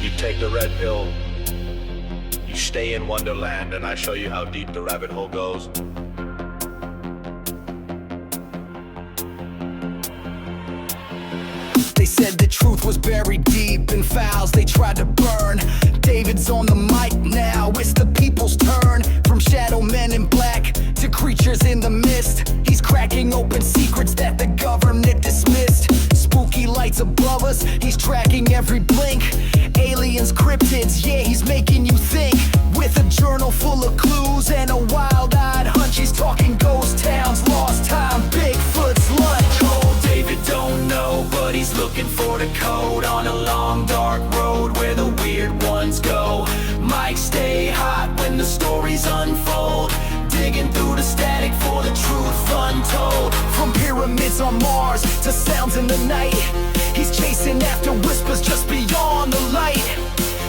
You take the red pill, you stay in Wonderland, and I show you how deep the rabbit hole goes. They said the truth was buried deep in files they tried to burn. David's on the mic now, it's the people's turn. From shadow men in black to creatures in the mist, he's cracking open secrets that the government dismissed. Spooky lights above us, he's tracking every blink. Aliens, cryptids, yeah, he's making you think. With a journal full of clues and a wild-eyed hunch, he's talking ghost towns, lost time, Bigfoot's lunch. Old Dayvid don't know, but he's looking for the code on a long dark road where the weird ones go. Mics stay hot when the stories unfold, digging through the static for the truth untold. From pyramids on Mars to sounds in the night, he's chasing after whispers just beyond the light.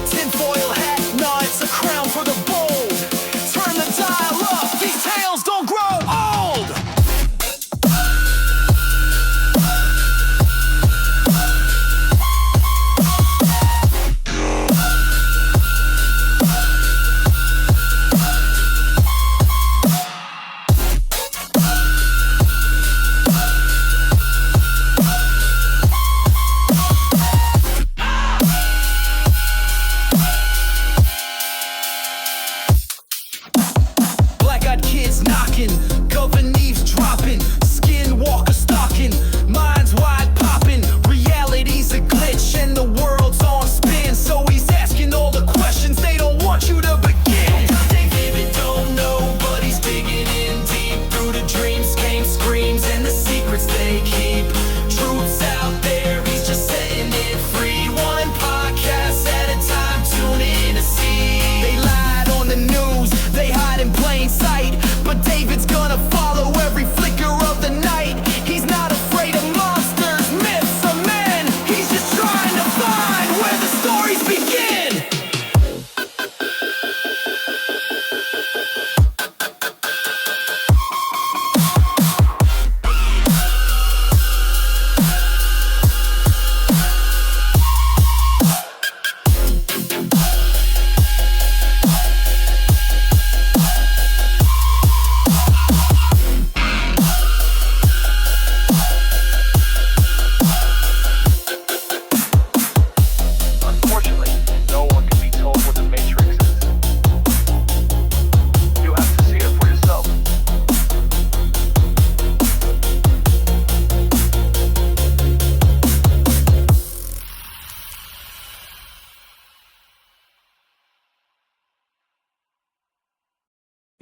Tinfoil hat, nah, it's a crown for the bold. Turn the dial up, these tales don't grow old.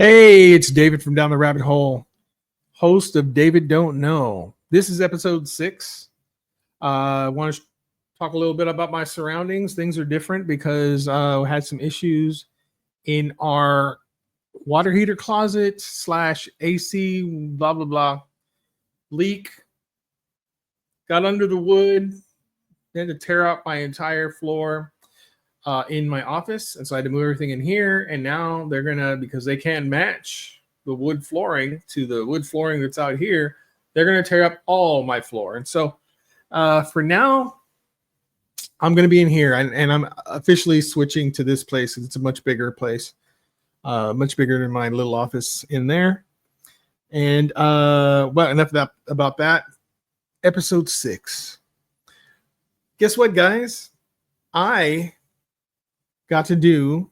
Hey, it's David from Down the Rabbit Hole, host of Dayvid Don't Know. This is episode 6. I want to talk a little bit about my surroundings. Things are different because we had some issues in our water heater closet / AC, blah, blah, blah. Leak. Got under the wood. Had to tear out my entire floor in my office, and so I had to move everything in here. And now they're gonna, because they can't match the wood flooring to the wood flooring that's out here, they're gonna tear up all my floor. And so for now, I'm gonna be in here, and I'm officially switching to this place. It's a much bigger place, much bigger than my little office in there. And well, enough about that. Episode 6. Guess what, guys? I got to do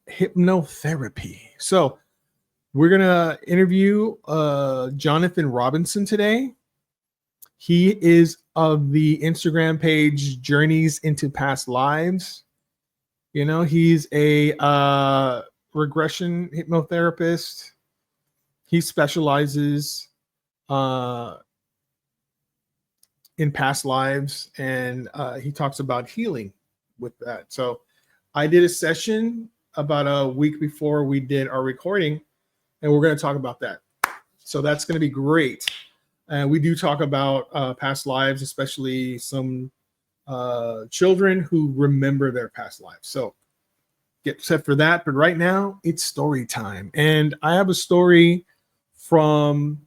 hypnotherapy. So we're going to interview Jonathan Robinson today. He is of the Instagram page Journeys into Past Lives. You know, he's a regression hypnotherapist. He specializes in past lives, and he talks about healing with that. So I did a session about a week before we did our recording, and we're going to talk about that. So that's going to be great. And we do talk about past lives, especially some children who remember their past lives. So get set for that. But right now it's story time. And I have a story from,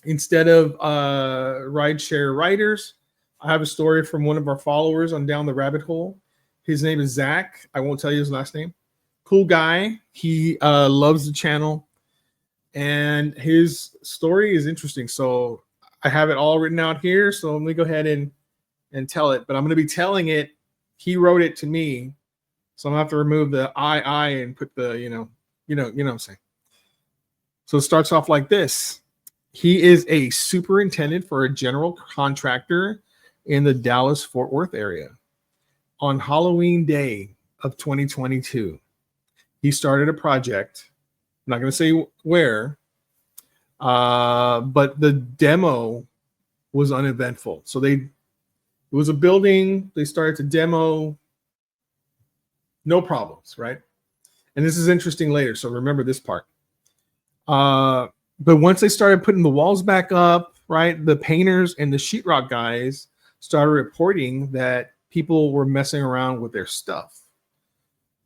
instead of rideshare riders, I have a story from one of our followers on Down the Rabbit Hole. His name is Zach. I won't tell you his last name. Cool guy. He loves the channel, and his story is interesting. So I have it all written out here. So let me go ahead and tell it. But I'm going to be telling it. He wrote it to me, so I'm gonna have to remove the I and put the you know what I'm saying. So it starts off like this. He is a superintendent for a general contractor in the Dallas-Fort Worth area. On Halloween day of 2022, he started a project. I'm not going to say where, but the demo was uneventful. So it was a building. They started to demo. No problems, right? And this is interesting later. So remember this part. But once they started putting the walls back up, right, the painters and the sheetrock guys started reporting that people were messing around with their stuff.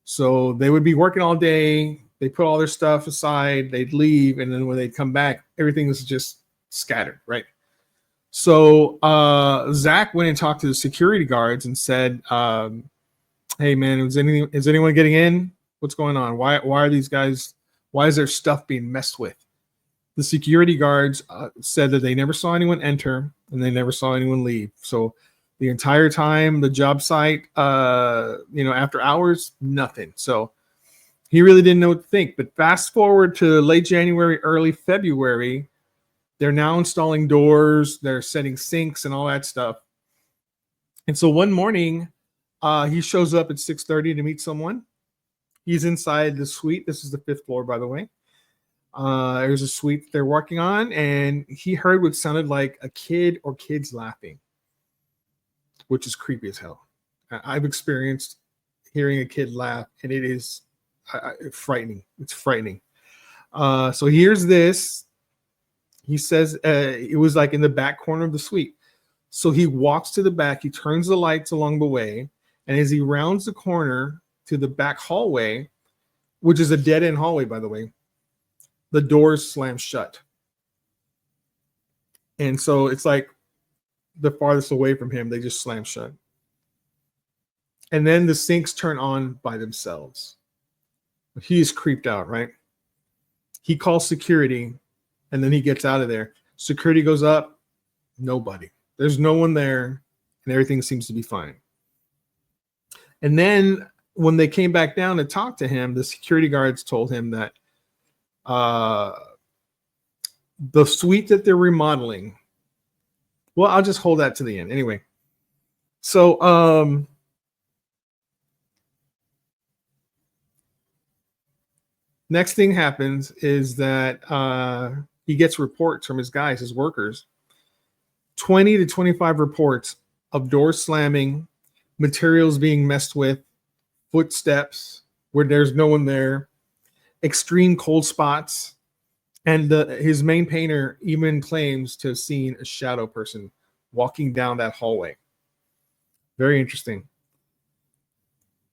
So they would be working all day. They put all their stuff aside. They'd leave. And then when they'd come back, everything was just scattered, right? So Zach went and talked to the security guards and said, hey, man, is anyone getting in? What's going on? Why are these guys, why is their stuff being messed with? The security guards said that they never saw anyone enter and they never saw anyone leave. So the entire time, the job site, after hours, nothing. So he really didn't know what to think. But fast forward to late January, early February, they're now installing doors. They're setting sinks and all that stuff. And so one morning, he shows up at 6:30 to meet someone. He's inside the suite. This is the 5th floor, by the way. There's a suite they're working on, and he heard what sounded like a kid or kids laughing, which is creepy as hell. I've experienced hearing a kid laugh, and it is frightening. It's frightening. So here's this. He says it was like in the back corner of the suite. So he walks to the back. He turns the lights along the way, and as he rounds the corner to the back hallway, which is a dead-end hallway, by the way, the doors slam shut. And so it's like the farthest away from him, they just slam shut. And then the sinks turn on by themselves. He's creeped out, right? He calls security, and then he gets out of there. Security goes up, nobody. There's no one there, and everything seems to be fine. And then when they came back down to talk to him, the security guards told him that the suite that they're remodeling, well, I'll just hold that to the end. Anyway, so next thing happens is that he gets reports from his guys, his workers, 20 to 25 reports of doors slamming, materials being messed with, footsteps where there's no one there, extreme cold spots, and his main painter even claims to have seen a shadow person walking down that hallway. Very interesting.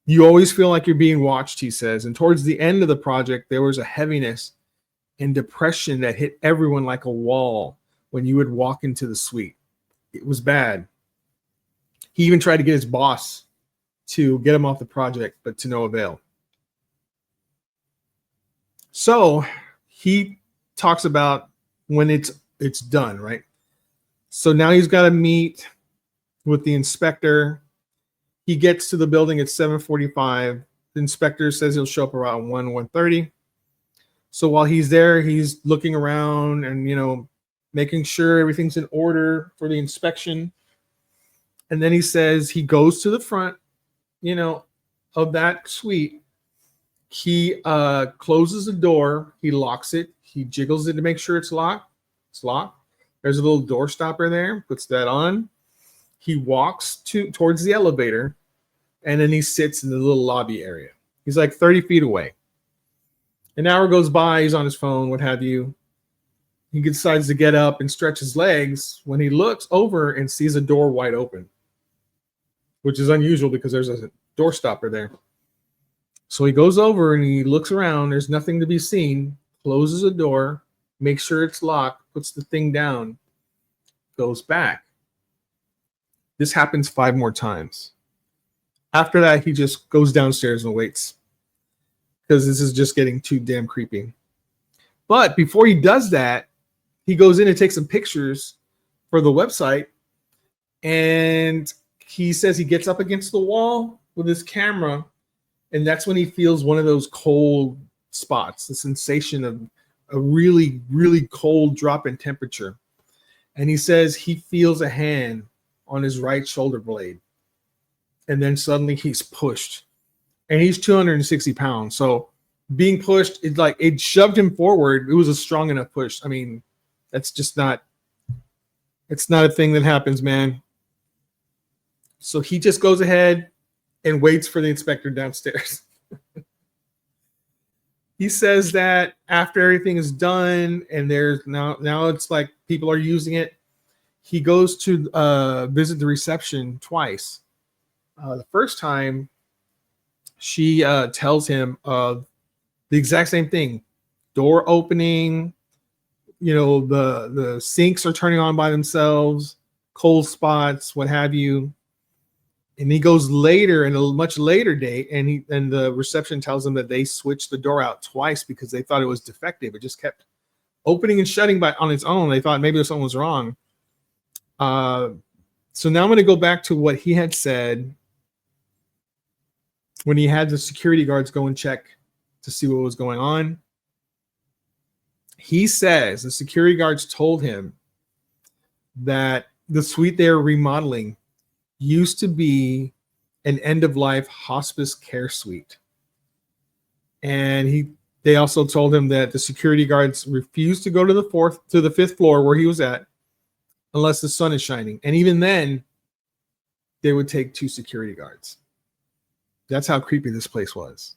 You always feel like you're being watched, he says. And towards the end of the project, there was a heaviness and depression that hit everyone like a wall when you would walk into the suite. It was bad. He even tried to get his boss to get him off the project, but to no avail. So he talks about when it's done, right? So now he's got to meet with the inspector. He gets to the building at 7:45. The inspector says he'll show up around 1:30. So while he's there, he's looking around and, making sure everything's in order for the inspection. And then he says he goes to the front, of that suite. He closes the door. He locks it. He jiggles it to make sure it's locked. It's locked. There's a little door stopper there. Puts that on. He walks towards the elevator, and then he sits in the little lobby area. He's like 30 feet away. An hour goes by. He's on his phone, what have you. He decides to get up and stretch his legs when he looks over and sees a door wide open, which is unusual because there's a door stopper there. So he goes over and he looks around. There's nothing to be seen. Closes the door, makes sure it's locked, puts the thing down, goes back. This happens 5 more times. After that, he just goes downstairs and waits because this is just getting too damn creepy. But before he does that, he goes in and takes some pictures for the website. And he says he gets up against the wall with his camera. And that's when he feels one of those cold spots, the sensation of a really, really cold drop in temperature. And he says he feels a hand on his right shoulder blade. And then suddenly he's pushed. And he's 260 pounds. So being pushed, it shoved him forward. It was a strong enough push. I mean, that's just not, it's not a thing that happens, man. So he just goes ahead and waits for the inspector downstairs. He says that after everything is done and there's now it's like people are using it, he goes to visit the reception twice. The first time, she tells him of the exact same thing. Door opening, the sinks are turning on by themselves, cold spots, what have you. And he goes later, in a much later date, and the reception tells him that they switched the door out twice because they thought it was defective. It just kept opening and shutting on its own. They thought maybe something was wrong. So now I'm going to go back to what he had said when he had the security guards go and check to see what was going on. He says the security guards told him that the suite they were remodeling used to be an end-of-life hospice care suite. And they also told him that the security guards refused to go to the 5th floor where he was at unless the sun is shining. And even then, they would take 2 security guards. That's how creepy this place was.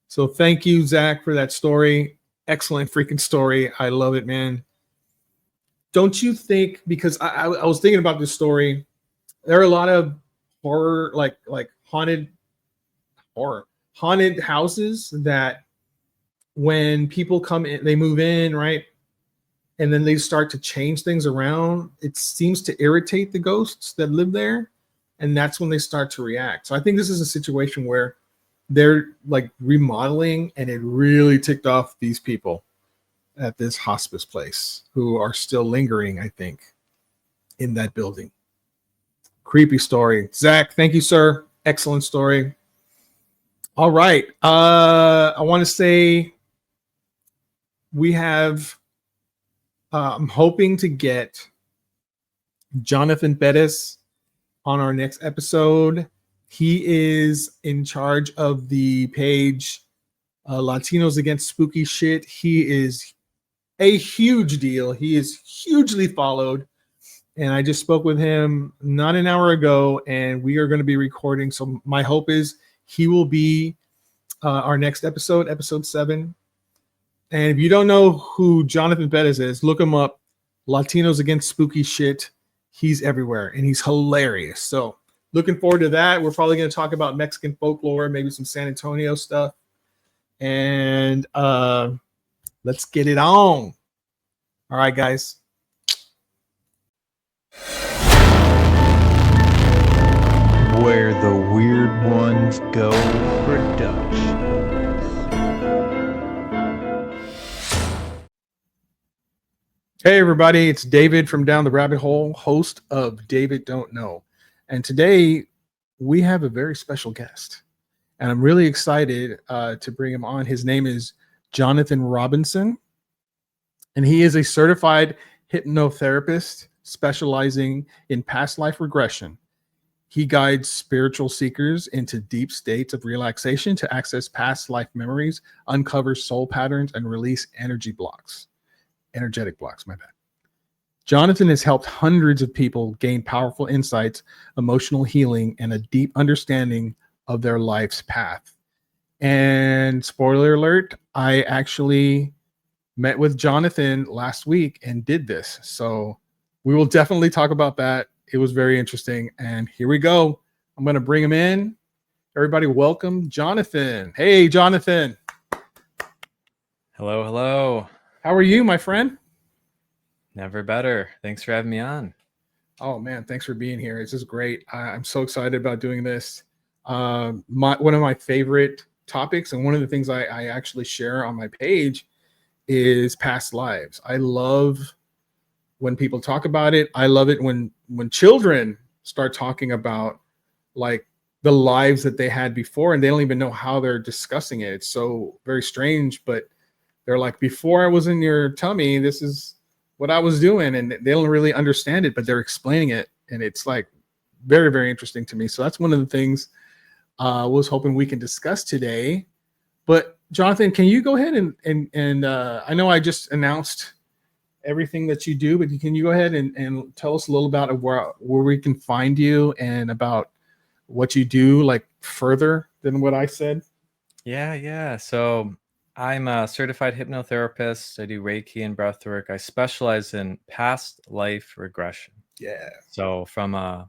So thank you, Zach, for that story. Excellent freaking story. I love it, man. Don't you think, because I was thinking about this story, there are a lot of horror, like haunted houses that when people come in, they move in, right? And then they start to change things around. It seems to irritate the ghosts that live there. And that's when they start to react. So I think this is a situation where they're like remodeling and it really ticked off these people at this hospice place who are still lingering, I think, in that building. Creepy story. Zach, thank you, sir. Excellent story. All right. I want to say we have, I'm hoping to get Jonathan Bettis on our next episode. He is in charge of the page Latinos Against Spooky Shit. He is a huge deal. He is hugely followed. And I just spoke with him not an hour ago, and we are going to be recording. So my hope is he will be our next episode, episode 7. And if you don't know who Jonathan Bettis is, look him up. Latinos Against Spooky Shit. He's everywhere, and he's hilarious. So looking forward to that. We're probably going to talk about Mexican folklore, maybe some San Antonio stuff. And let's get it on. All right, guys. Where the weird ones go production. Hey everybody, it's David from Down the Rabbit Hole, host of Dayvid Don't Know. And today we have a very special guest. And I'm really excited to bring him on. His name is Jonathan Robinson. And he is a certified hypnotherapist specializing in past life regression. He guides spiritual seekers into deep states of relaxation to access past life memories, uncover soul patterns, and release energetic blocks, my bad. Jonathan has helped hundreds of people gain powerful insights, emotional healing, and a deep understanding of their life's path. And spoiler alert, I actually met with Jonathan last week and did this. So we will definitely talk about that. It was very interesting. And here we go. I'm going to bring him in. Everybody welcome Jonathan. Hey, Jonathan. Hello, hello. How are you, my friend? Never better. Thanks for having me on. Oh man, thanks for being here. It's just great. I'm so excited about doing this. One of my favorite topics, and one of the things I actually share on my page, is past lives. I love when people talk about it. I love it when children start talking about like the lives that they had before, and they don't even know how they're discussing it. It's so very strange, but they're like, before I was in your tummy, this is what I was doing, and they don't really understand it, but they're explaining it, and it's like very, very interesting to me. So that's one of the things I was hoping we can discuss today. But Jonathan, can you go ahead and I know I just announced everything that you do, but can you go ahead and tell us a little about where we can find you and about what you do, like further than what I said? Yeah. So I'm a certified hypnotherapist. I do Reiki and breathwork. I specialize in past life regression. Yeah. So from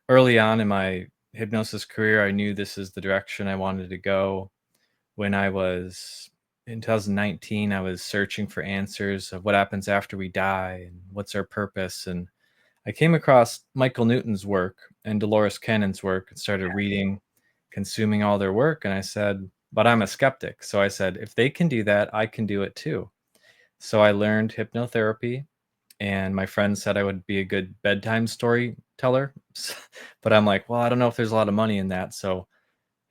early on in my hypnosis career, I knew this is the direction I wanted to go. When I was in 2019, I was searching for answers of what happens after we die and what's our purpose. And I came across Michael Newton's work and Dolores Cannon's work and started reading, consuming all their work. And I said, but I'm a skeptic. So I said, if they can do that, I can do it too. So I learned hypnotherapy, and my friend said I would be a good bedtime storyteller. But I'm like, well, I don't know if there's a lot of money in that. So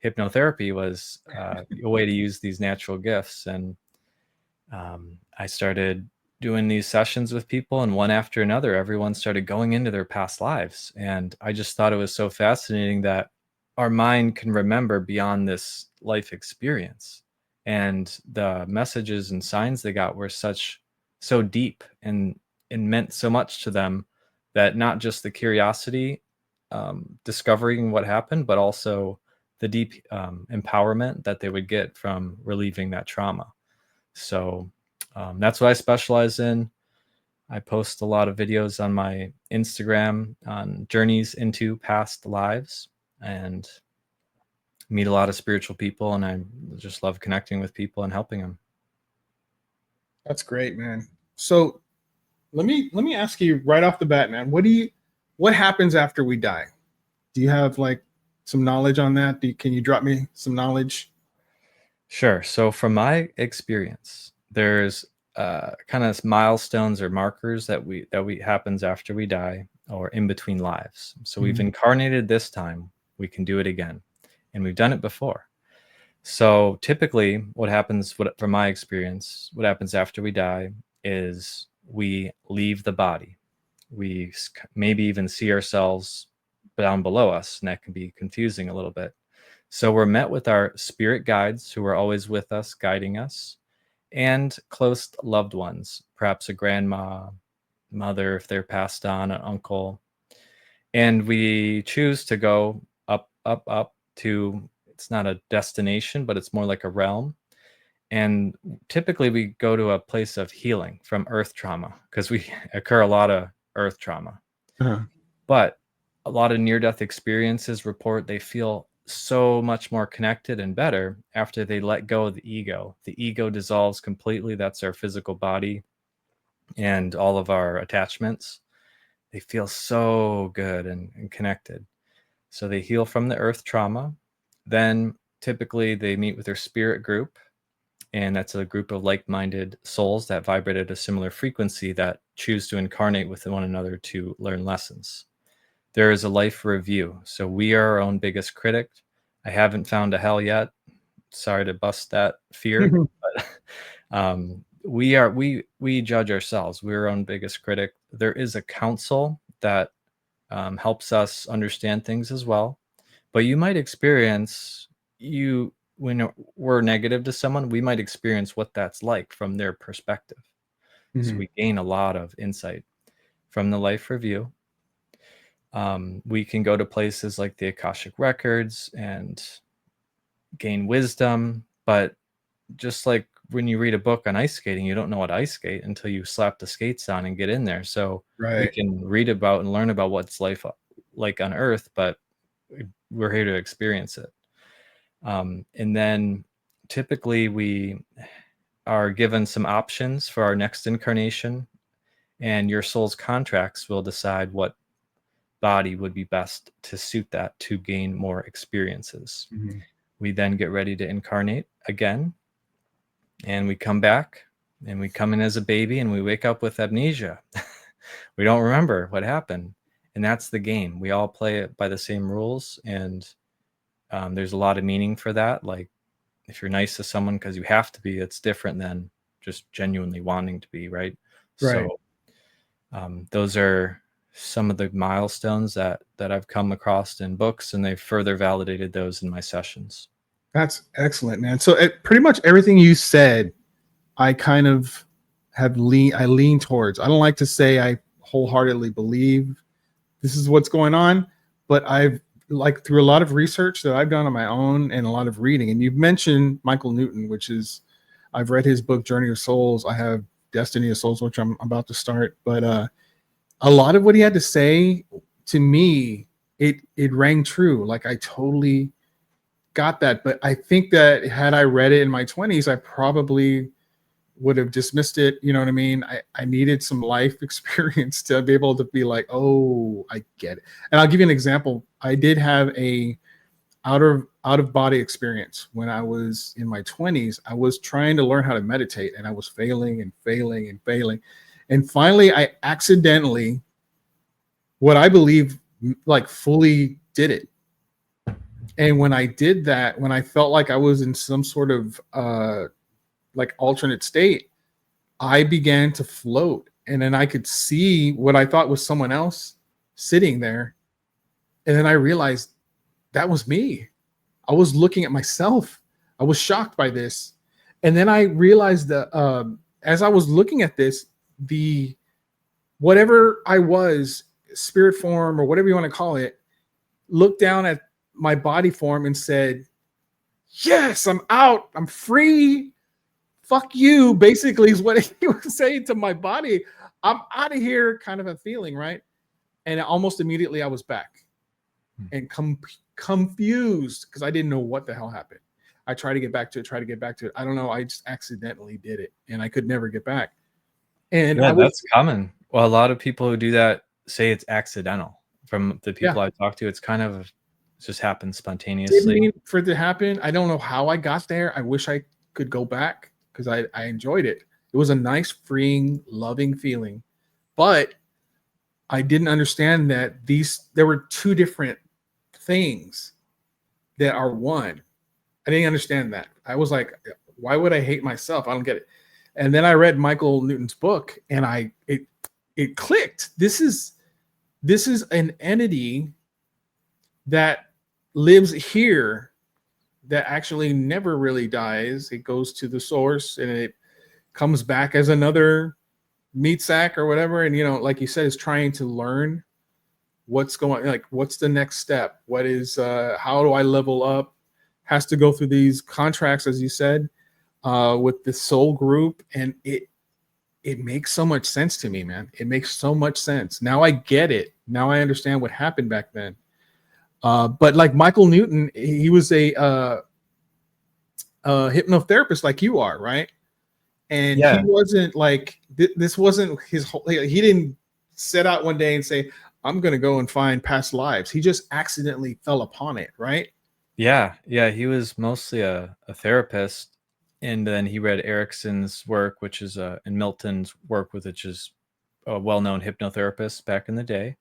hypnotherapy was a way to use these natural gifts. And I started doing these sessions with people, and one after another, everyone started going into their past lives. And I just thought it was so fascinating that our mind can remember beyond this life experience. And the messages and signs they got were so deep and meant so much to them, that not just the curiosity, discovering what happened, but also the deep empowerment that they would get from relieving that trauma. So that's what I specialize in. I post a lot of videos on my Instagram on journeys into past lives, and meet a lot of spiritual people, and I just love connecting with people and helping them. That's great, man. So let me ask you right off the bat, man. What happens after we die? Do you have like some knowledge on that? Can you drop me some knowledge? Sure. So from my experience, there's kind of milestones or markers that we happens after we die or in between lives. So we've incarnated this time, we can do it again, and we've done it before. So typically what happens, from my experience, what happens after we die is we leave the body. We maybe even see ourselves down below us, and that can be confusing a little bit. So we're met with our spirit guides who are always with us, guiding us, and close loved ones, perhaps a grandma, mother, if they're passed on, an uncle. And we choose to go up to, it's not a destination, but it's more like a realm. And typically we go to a place of healing from earth trauma, because we occur a lot of earth trauma. Uh-huh. But a lot of near-death experiences report they feel so much more connected and better after they let go of the ego. The ego dissolves completely. That's our physical body and all of our attachments. They feel so good and connected. So they heal from the earth trauma. Then typically they meet with their spirit group, and that's a group of like-minded souls that vibrate at a similar frequency that choose to incarnate with one another to learn lessons. There is a life review. So we are our own biggest critic. I haven't found a hell yet. Sorry to bust that fear, but we judge ourselves. We're our own biggest critic. There is a council that helps us understand things as well. But you might experience, when we're negative to someone, we might experience what that's like from their perspective. So we gain a lot of insight from the life review. We can go to places like the Akashic Records and gain wisdom, but just like when you read a book on ice skating, you don't know what ice skate until you slap the skates on and get in there. So we Right. can read about and learn about what's life like on Earth, but we're here to experience it. And then typically we are given some options for our next incarnation, and your soul's contracts will decide what body would be best to suit that to gain more experiences. Mhm. We then get ready to incarnate again, and we come back, and we come in as a baby, and we wake up with amnesia. We don't remember what happened, and that's the game. We all play it by the same rules, and there's a lot of meaning for that. Like, if you're nice to someone because you have to be, it's different than just genuinely wanting to be, right? Right. So those are some of the milestones that I've come across in books, and they've further validated those in my sessions. That's excellent, man. So pretty much everything you said, I kind of I lean towards. I don't like to say I wholeheartedly believe this is what's going on, but I've like through a lot of research that I've done on my own and a lot of reading. And you've mentioned Michael Newton, which is, I've read his book, Journey of Souls. I have Destiny of Souls, which I'm about to start. But a lot of what he had to say to me, it rang true. Like I totally got that. But I think that had I read it in my 20s, I probably would have dismissed it. You know what I mean? I needed some life experience to be able to be like, oh, I get it. And I'll give you an example. I did have a out of body experience when I was in my 20s. I was trying to learn how to meditate, and I was failing and failing and failing. And finally, I accidentally, what I believe, like fully did it. And when I did that, when I felt like I was in some sort of like alternate state, I began to float, and then I could see what I thought was someone else sitting there. And then I realized that was me. I was looking at myself. I was shocked by this. And then I realized that as I was looking at this, the whatever I was, spirit form or whatever you want to call it, looked down at my body form and said, yes, I'm out. I'm free. Fuck you, basically, is what he was saying to my body. I'm out of here, kind of a feeling, right? And almost immediately I was back and confused because I didn't know what the hell happened. I tried to get back to it. I don't know. I just accidentally did it, and I could never get back. And Yeah, that's common. Well, a lot of people who do that say it's accidental. From the people I talk to, it's kind of it just happens spontaneously. For it to happen, I don't know how I got there. I wish I could go back because I enjoyed it. It was a nice, freeing, loving feeling. But I didn't understand that there were two different things that are one. I didn't understand that. I was like, why would I hate myself? I don't get it. And then I read Michael Newton's book, and it clicked. This is an entity that lives here that actually never really dies. It goes to the source and it comes back as another meat sack or whatever. And, like you said, is trying to learn what's going, like, what's the next step? What is, how do I level up? Has to go through these contracts, as you said, with the soul group. And it makes so much sense to me, man. It makes so much sense. Now I get it. Now I understand what happened back then. But like Michael Newton, he was a hypnotherapist like you are, right? And he wasn't like, this wasn't his whole, he didn't set out one day and say, I'm going to go and find past lives. He just accidentally fell upon it, right? Yeah. He was mostly a therapist. And then he read Erickson's work, which is and Milton's work, which is a well-known hypnotherapist back in the day.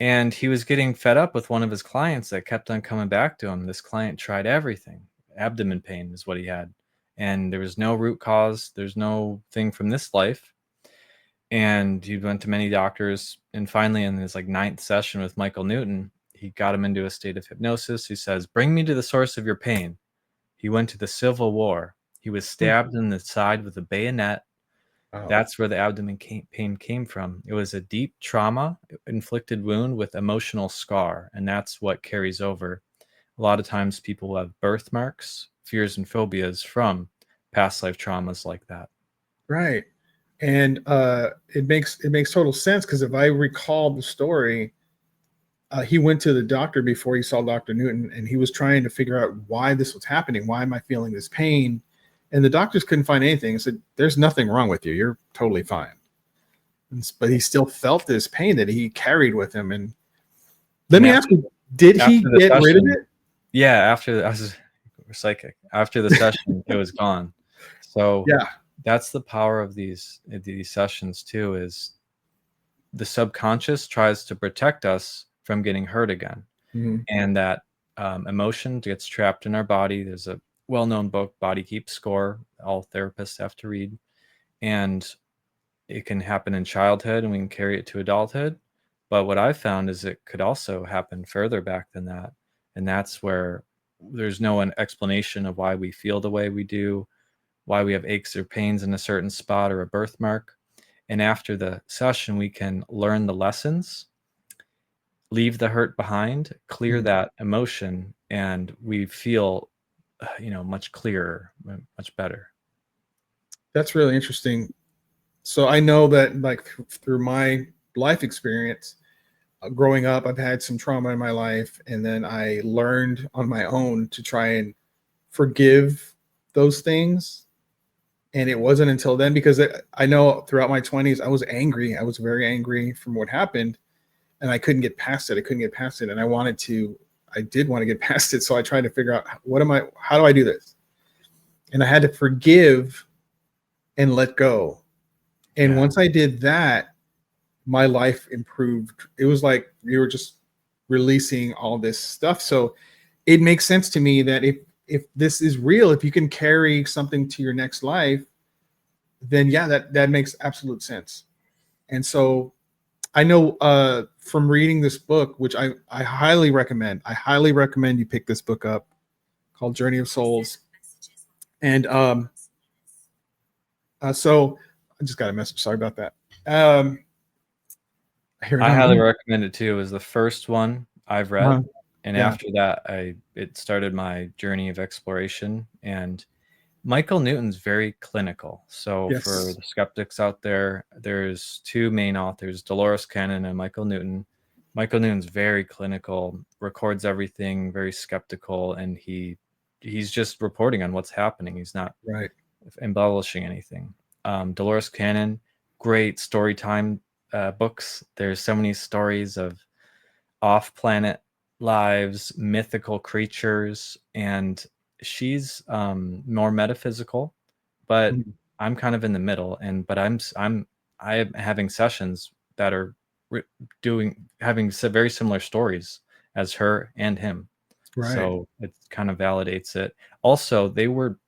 And he was getting fed up with one of his clients that kept on coming back to him. This client tried everything. Abdomen pain is what he had. And there was no root cause. There's no thing from this life. And he went to many doctors. And finally, in his 9th session with Michael Newton, he got him into a state of hypnosis. He says, bring me to the source of your pain. He went to the Civil War. He was stabbed in the side with a bayonet. Oh. That's where the abdomen pain came from. It was a deep trauma inflicted wound with emotional scar, and that's what carries over. A lot of times people have birthmarks, fears and phobias from past life traumas like that. Right. And it makes total sense, because if I recall the story, he went to the doctor before he saw Dr. Newton, and he was trying to figure out why this was happening. Why am I feeling this pain? And the doctors couldn't find anything. He said, there's nothing wrong with you. You're totally fine. But he still felt this pain that he carried with him. And Let And me ask you, did he after the get rid of session, it? yeah, after I was psychic. After the session, it was gone. So Yeah. that's the power of these sessions too, is the subconscious tries to protect us from getting hurt again. Mhm. And that emotion gets trapped in our body. There's a well-known book, Body Keeps Score, all therapists have to read. And it can happen in childhood and we can carry it to adulthood. But what I found is it could also happen further back than that. And that's where there's no an explanation of why we feel the way we do, why we have aches or pains in a certain spot or a birthmark. And after the session, we can learn the lessons, leave the hurt behind, clear Mhm. that emotion, and we feel, much clearer, much better. That's really interesting. So I know that, like, through my life experience, growing up, I've had some trauma in my life, and then I learned on my own to try and forgive those things. And it wasn't until then, because I know throughout my 20s, I was angry. I was very angry from what happened, and I couldn't get past it. I couldn't get past it. And I did want to get past it. So I tried to figure out, how do I do this? And I had to forgive and let go. And Yeah. once I did that, my life improved. It was like you were just releasing all this stuff. So it makes sense to me that if this is real, if you can carry something to your next life, then yeah, that makes absolute sense. And so I know from reading this book, which I highly recommend. I highly recommend you pick this book up, called Journey of Souls. And so I just got a message. Sorry about that. Here it I highly on. recommend it too. It was the first one I've read. Uh-huh. And Yeah. after that, it started my journey of exploration. And Michael Newton's very clinical. So Yes. for the skeptics out there, there's two main authors, Dolores Cannon and Michael Newton. Michael Newton's very clinical, records everything, very skeptical, and he's just reporting on what's happening. He's not Right. embellishing anything. Dolores Cannon, great story time books. There's so many stories of off-planet lives, mythical creatures, and she's more metaphysical, but Mhm. I'm kind of in the middle. But I'm having sessions that are having very similar stories as her and him. Right. So it kind of validates it. Also, they were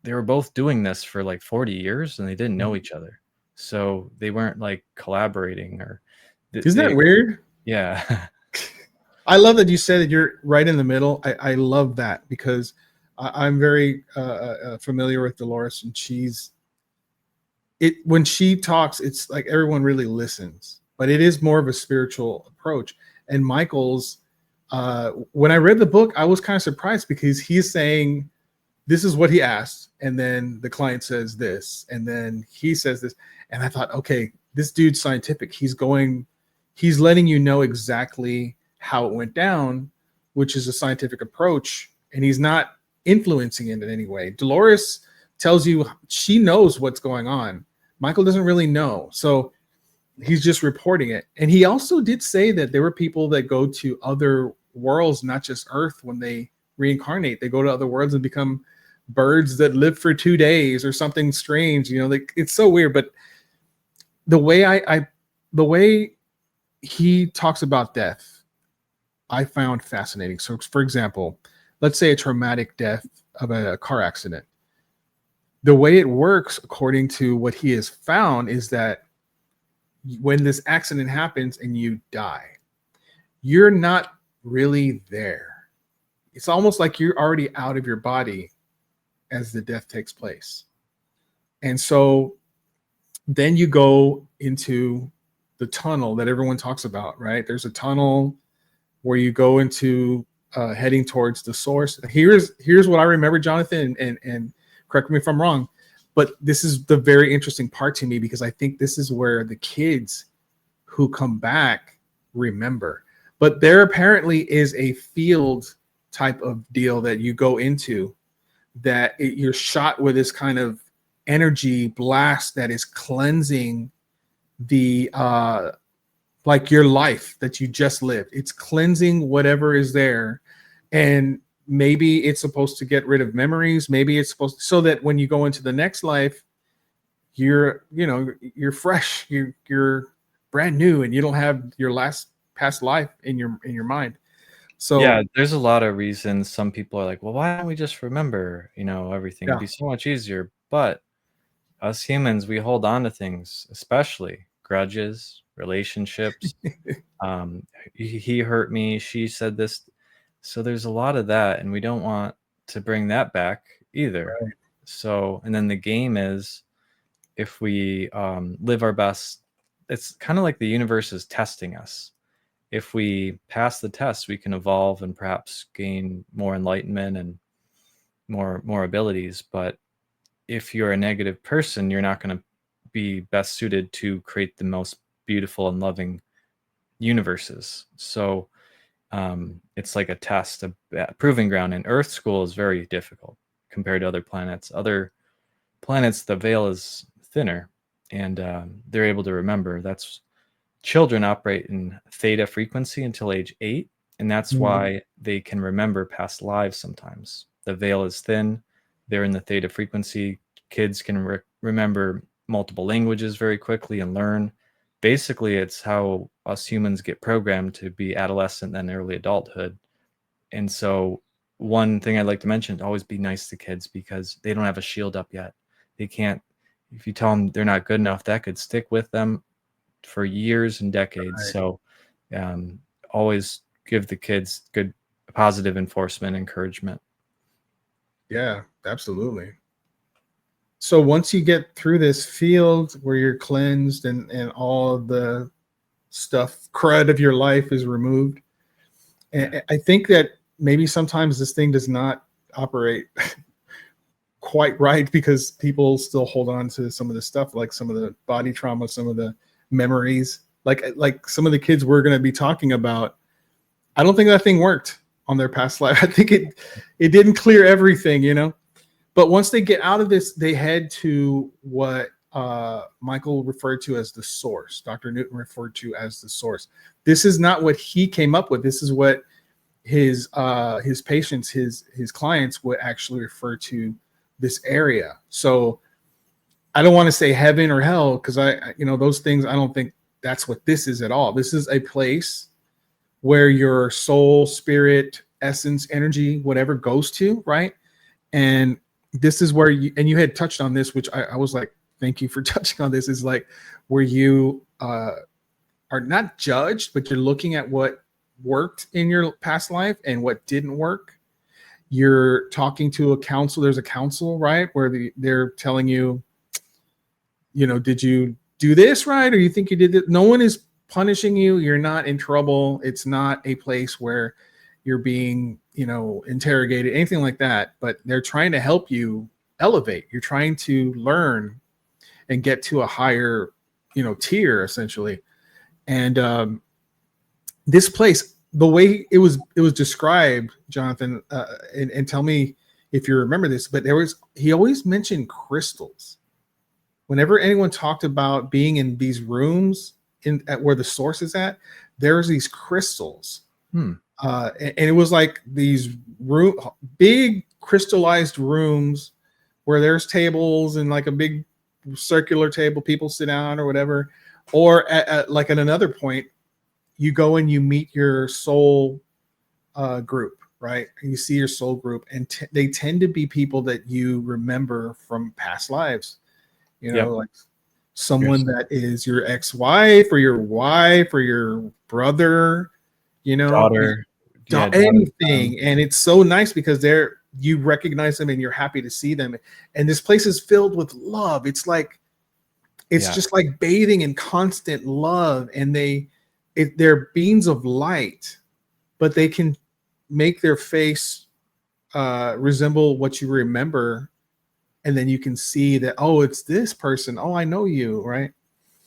both doing this for like 40 years and they didn't know each other. So they weren't like collaborating or Isn't that weird? yeah. I love that you said that you're right in the middle. I love that, because I'm very familiar with Dolores, and when she talks, it's like everyone really listens, but it is more of a spiritual approach. And Michael's, when I read the book, I was kind of surprised, because he's saying, this is what he asked, and then the client says this, and then he says this, and I thought, okay, this dude's scientific. He's letting you know exactly how it went down, which is a scientific approach, and he's not influencing it in any way. Dolores tells you she knows what's going on. Michael doesn't really know, so he's just reporting it. And he also did say that there were people that go to other worlds, not just Earth, when they reincarnate. They go to other worlds and become birds that live for 2 days or something strange. Like, it's so weird. But the way he talks about death, I found fascinating. So, for example, let's say a traumatic death of a car accident. The way it works, according to what he has found, is that when this accident happens and you die, you're not really there. It's almost like you're already out of your body as the death takes place. And so then you go into the tunnel that everyone talks about, right? There's a tunnel where you go into heading towards the source. Here's what I remember, Jonathan, and correct me if I'm wrong, but this is the very interesting part to me, because I think this is where the kids who come back remember. But there apparently is a field type of deal that you go into, that you're shot with this kind of energy blast that is cleansing the like your life that you just lived. It's cleansing whatever is there. And maybe it's supposed to get rid of memories. Maybe it's supposed to, so that when you go into the next life, you're fresh, you're brand new, and you don't have your past life in your mind. So Yeah, there's a lot of reasons. Some people are like, well, why don't we just remember, everything? It'd yeah, be so much easier. But us humans, we hold on to things, especially grudges, relationships. He hurt me, she said this. So there's a lot of that, and we don't want to bring that back either. right. So, and then the game is, if we live our best, it's kind of like the universe is testing us. If we pass the test, we can evolve and perhaps gain more enlightenment and more abilities. But if you're a negative person, you're not going to be best suited to create the most beautiful and loving universes. So it's like a test, a proving ground. And Earth school is very difficult compared to other planets. Other planets, the veil is thinner, and they're able to remember. That's children operate in theta frequency until age 8, and that's why they can remember past lives sometimes. The veil is thin. They're in the theta frequency. Kids can remember multiple languages very quickly and learn. Basically, it's how us humans get programmed to be adolescent and early adulthood. And so one thing I'd like to mention is always be nice to kids, because they don't have a shield up yet. They can't, if you tell them they're not good enough, that could stick with them for years and decades. Right. So always give the kids good positive enforcement, encouragement. Yeah, absolutely. So once you get through this field where you're cleansed and all of the stuff, crud of your life is removed, and I think that maybe sometimes this thing does not operate quite right, because people still hold on to some of the stuff, like some of the body trauma, some of the memories, like some of the kids we're going to be talking about. I don't think that thing worked on their past life. I think it didn't clear everything, But once they get out of this, they head to what Michael referred to as the source. Dr. Newton referred to as the source. This is not what he came up with. This is what his patients, his clients would actually refer to this area. So I don't want to say heaven or hell, because those things, I don't think that's what this is at all. This is a place where your soul, spirit, essence, energy, whatever goes to, right? And this is where you had touched on this, which I was like, thank you for touching on this, is like where you are not judged, but you're looking at what worked in your past life and what didn't work. You're talking to a counsel. There's a counsel, right? Where they're telling you, did you do this right? Or you think you did it? No one is punishing you. You're not in trouble. It's not a place where you're being, interrogated, anything like that. But they're trying to help you elevate. You're trying to learn and get to a higher, tier, essentially. And this place, the way it was described, Jonathan, and tell me if you remember this, but he always mentioned crystals. Whenever anyone talked about being in these rooms at where the source is at, there's these crystals. And it was like these big crystallized rooms where there's tables and like a big circular table, people sit down or whatever. Or at another point, you go and you meet your soul group, right? And you see your soul group, and they tend to be people that you remember from past lives. Like someone that is your ex-wife or your wife or your brother, Daughter, anything. And it's so nice because you recognize them and you're happy to see them. And this place is filled with love. It's just like bathing in constant love. And they're beings of light, but they can make their face resemble what you remember. And then you can see that, oh, it's this person. Oh, I know you, right?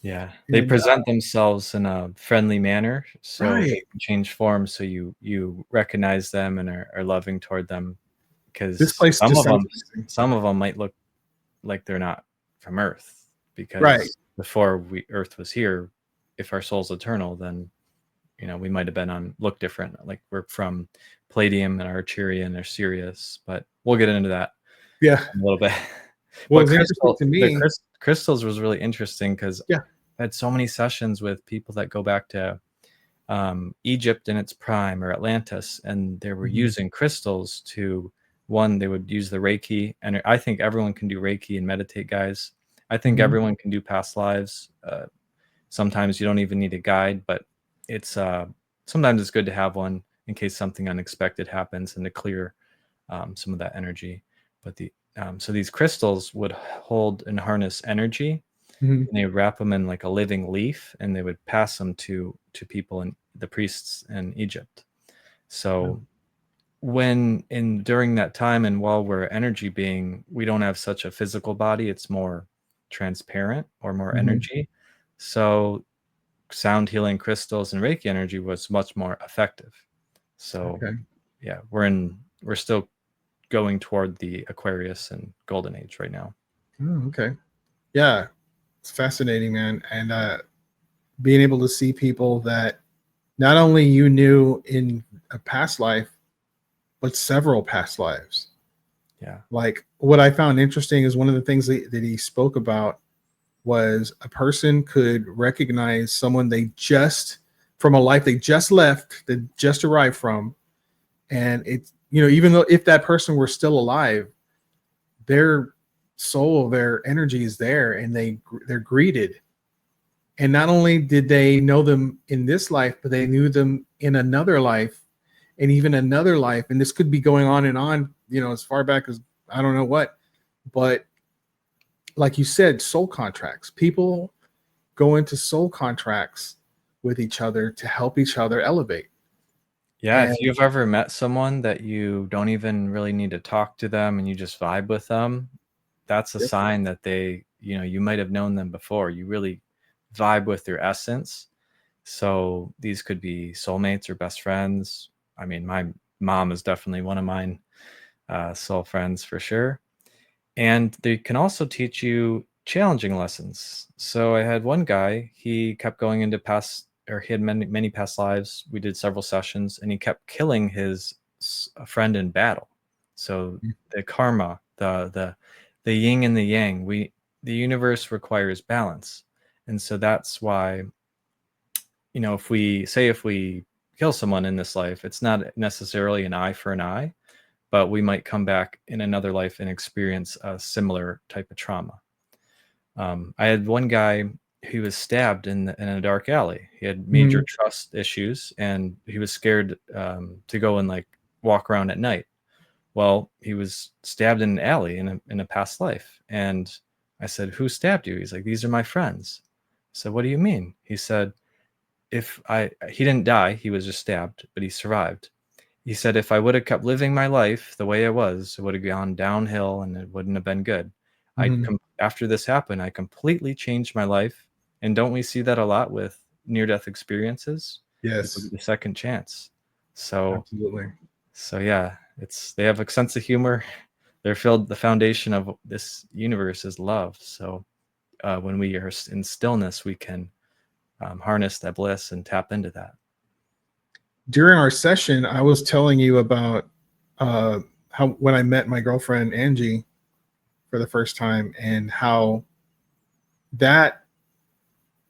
Yeah, they present themselves in a friendly manner, so Right. they can change forms, so you recognize them and are loving toward them. Because This place some just of them, sounds some of them might look like they're not from Earth, because Right. before Earth was here, if our soul's eternal, then we might have been look different. Like we're from Palladium and Arcturian or Sirius, but we'll get into that Yeah. in a little bit. Well, But it's interesting to me. Crystals was really interesting because Yeah. I had so many sessions with people that go back to Egypt in its prime or Atlantis, and they were using crystals to, one, they would use the Reiki, and I think everyone can do Reiki and meditate, guys. I think everyone can do past lives. Sometimes you don't even need a guide, but it's sometimes it's good to have one in case something unexpected happens and to clear some of that energy. But so these crystals would hold and harness energy, and they would wrap them in like a living leaf, and they would pass them to people and the priests in Egypt. So during that time, and while we're energy being, we don't have such a physical body, it's more transparent or more energy. So sound healing crystals and Reiki energy was much more effective. So yeah, we're still going toward the Aquarius and Golden Age right now. Oh, okay. Yeah. It's fascinating, man. And being able to see people that not only you knew in a past life, but several past lives. Yeah. Like what I found interesting is one of the things that he spoke about was a person could recognize someone from a life they just left, that just arrived from. And it's, even though if that person were still alive, their soul, their energy is there, and they're greeted. And not only did they know them in this life, but they knew them in another life and even another life. And this could be going on and on, as far back as I don't know what. But like you said, soul contracts. People go into soul contracts with each other to help each other elevate. Yeah, if you've ever met someone that you don't even really need to talk to them and you just vibe with them, that's a sign that you might have known them before. You really vibe with their essence. So these could be soulmates or best friends. I mean, my mom is definitely one of mine, soul friends for sure. And they can also teach you challenging lessons. So I had one guy, he kept going into he had many past lives. We did several sessions, and he kept killing his friend in battle. So the karma, the yin and the yang, the universe requires balance. And so that's why, if we kill someone in this life, it's not necessarily an eye for an eye, but we might come back in another life and experience a similar type of trauma. I had one guy who was stabbed in a dark alley. He had major trust issues, and he was scared to go and like walk around at night. Well, he was stabbed in an alley in a past life. And I said, "Who stabbed you?" He's like, "These are my friends." I said, "What do you mean?" He said, he didn't die, he was just stabbed, but he survived. He said, "If I would have kept living my life the way I was, it would have gone downhill and it wouldn't have been good. After this happened, I completely changed my life." And don't we see that a lot with near-death experiences? Yes. People get a second chance. So absolutely. So yeah, they have a sense of humor. The foundation of this universe is love. So when we are in stillness, we can harness that bliss and tap into that. During our session, I was telling you about how when I met my girlfriend Angie for the first time, and how that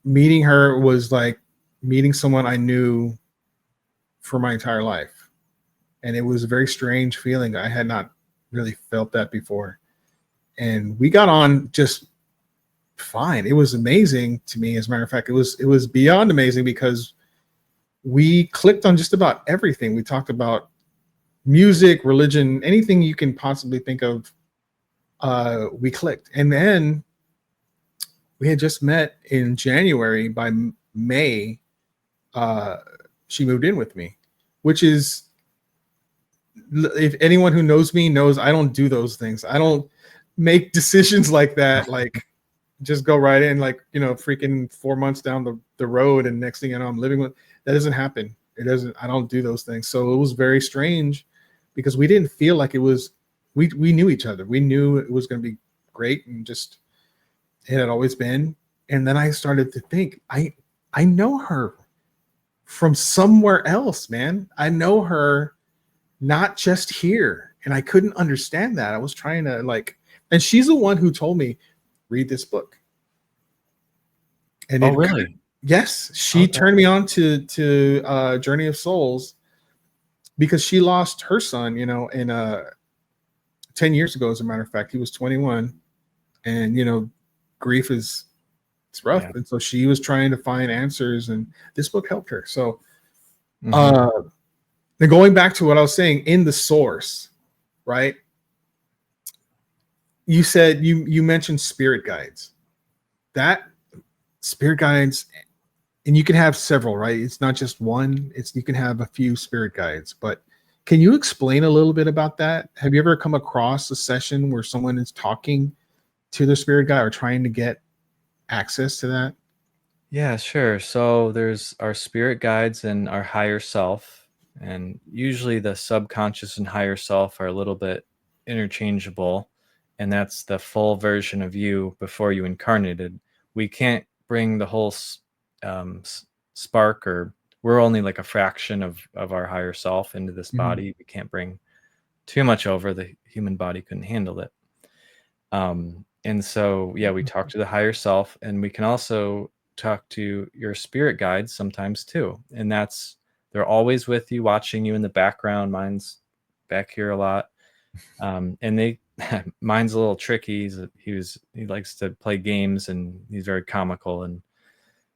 meeting her was like meeting someone I knew for my entire life. And it was a very strange feeling. I had not really felt that before. And we got on just fine. It was amazing to me. As a matter of fact, it was beyond amazing, because we clicked on just about everything. We talked about music, religion, anything you can possibly think of. We clicked. And then we had just met in January. By May, she moved in with me, which is, if anyone who knows me knows, I don't do those things. I don't make decisions like that. Like just go right in, like, freaking 4 months down the road, and next thing you know, I'm living with. That doesn't happen. It doesn't. I don't do those things. So it was very strange, because we didn't feel like it was. We knew each other. We knew it was going to be great, and just it had always been. And then I started to think, I I know her from somewhere else, man. I know her not just here. And I couldn't understand that. I was trying to like, and she's the one who told me, read this book. And Oh, it, really? yes, she Okay. turned me on to Journey of Souls because she lost her son, in 10 years ago, as a matter of fact. He was 21. And grief it's rough. Yeah. And so she was trying to find answers, and this book helped her. So Mhm. then going back to what I was saying in the source, right? You said you mentioned spirit guides. That spirit guides, and you can have several, right? It's not just one. You can have a few spirit guides. But can you explain a little bit about that? Have you ever come across a session where someone is talking to their spirit guide or trying to get access to that? Yeah, sure. So there's our spirit guides and our higher self. And usually the subconscious and higher self are a little bit interchangeable. And that's the full version of you before you incarnated. We can't bring the whole spark, or we're only like a fraction of our higher self into this Mhm. body. We can't bring too much over. The human body couldn't handle it. And so, yeah, we talk to the higher self, and we can also talk to your spirit guides sometimes too. And they're always with you, watching you in the background. Mine's back here a lot. And mine's a little tricky. He likes to play games, and he's very comical, and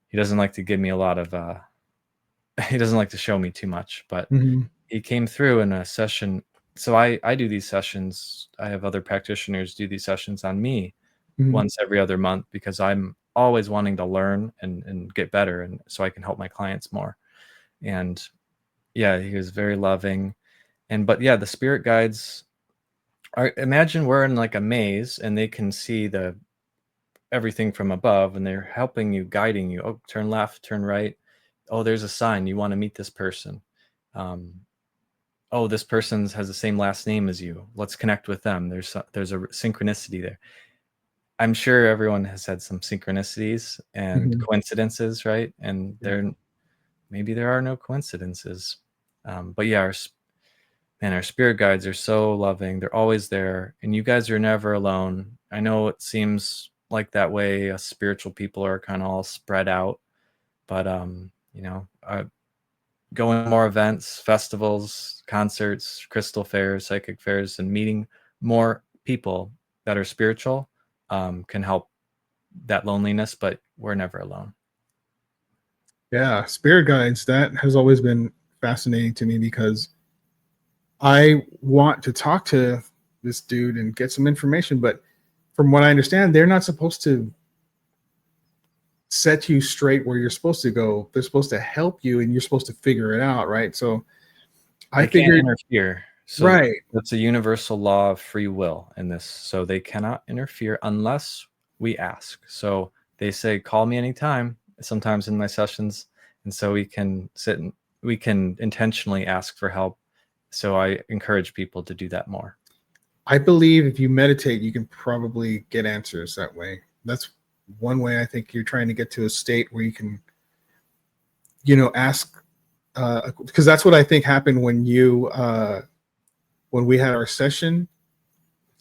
he doesn't like to give me a lot of, he doesn't like to show me too much, but Mhm. he came through in a session. So I do these sessions. I have other practitioners do these sessions on me Mhm. once every other month, because I'm always wanting to learn and get better, and so I can help my clients more. And yeah, he was very loving. But yeah, the spirit guides imagine we're in like a maze, and they can see the everything from above, and they're helping you, guiding you. Oh, turn left, turn right. Oh, there's a sign, you want to meet this person. um, oh, this person has the same last name as you, let's connect with them. There's a synchronicity there. I'm sure everyone has had some synchronicities and Mhm. coincidences, right? And Yeah. maybe there are no coincidences. But yeah, our spirit guides are so loving. They're always there, and you guys are never alone. I know it seems like that way. Us spiritual people are kind of all spread out, but going to more events, festivals, concerts, crystal fairs, psychic fairs, and meeting more people that are spiritual can help that loneliness, but we're never alone. Yeah, spirit guides, that has always been fascinating to me because I want to talk to this dude and get some information, but from what I understand, they're not supposed to set you straight where you're supposed to go. They're supposed to help you and you're supposed to figure it out, right? So I They can't figured, interfere. So right. that's a universal law of free will in this. So they cannot interfere unless we ask. So they say, call me anytime, sometimes in my sessions. And so we can we can intentionally ask for help. So I encourage people to do that more. I believe if you meditate, you can probably get answers that way. That's one way I think you're trying to get to a state where you can, ask, because that's what I think happened when we had our session.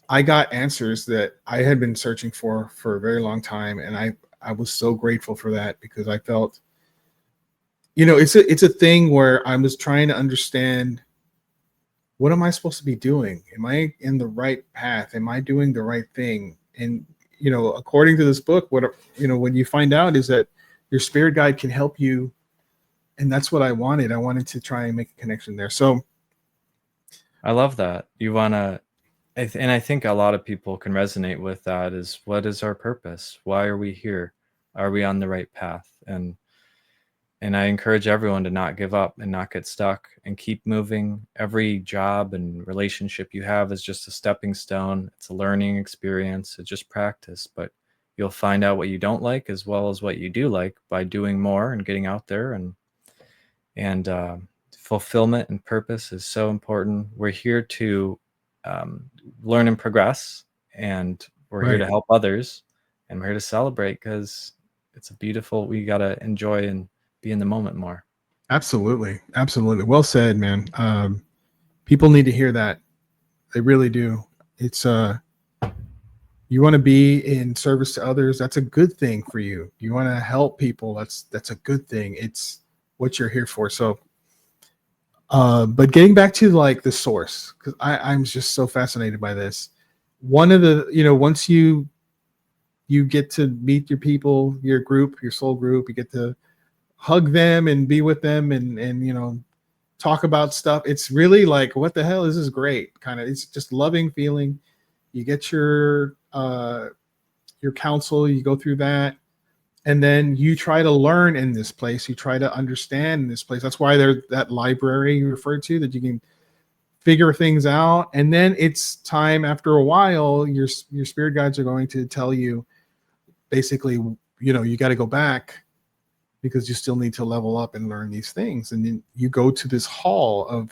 I got answers that I had been searching for a very long time, and I was so grateful for that because I felt, it's a thing where I was trying to understand, what am I supposed to be doing? Am I in the right path? Am I doing the right thing? And according to this book, when you find out is that your spirit guide can help you, and that's what I wanted. I wanted to try and make a connection there. So I love that. You want to, and I think a lot of people can resonate with that. Is what is our purpose? Why are we here? Are we on the right path? And I encourage everyone to not give up and not get stuck and keep moving. Every job and relationship you have is just a stepping stone. It's a learning experience. It's just practice, but you'll find out what you don't like as well as what you do like by doing more and getting out there. And fulfillment and purpose is so important. We're here to learn and progress, and we're here right. to help others, and we're here to celebrate because it's a beautiful, we got to enjoy and be in the moment more. Absolutely. Absolutely. Well said, man. People need to hear that. They really do. It's you want to be in service to others. That's a good thing for you. You want to help people. That's a good thing. It's what you're here for. So, but getting back to like the source, because I'm just so fascinated by this. One of the, once you get to meet your people, your group, your soul group, you get to hug them and be with them and talk about stuff. It's really like, what the hell, this is great. Kind of, it's just loving feeling. You get your counsel, you go through that, and then you try to learn in this place. You try to understand in this place. That's why there's that library you referred to, that you can figure things out. And then it's time, after a while, your spirit guides are going to tell you, basically, you got to go back because you still need to level up and learn these things. And then you go to this hall of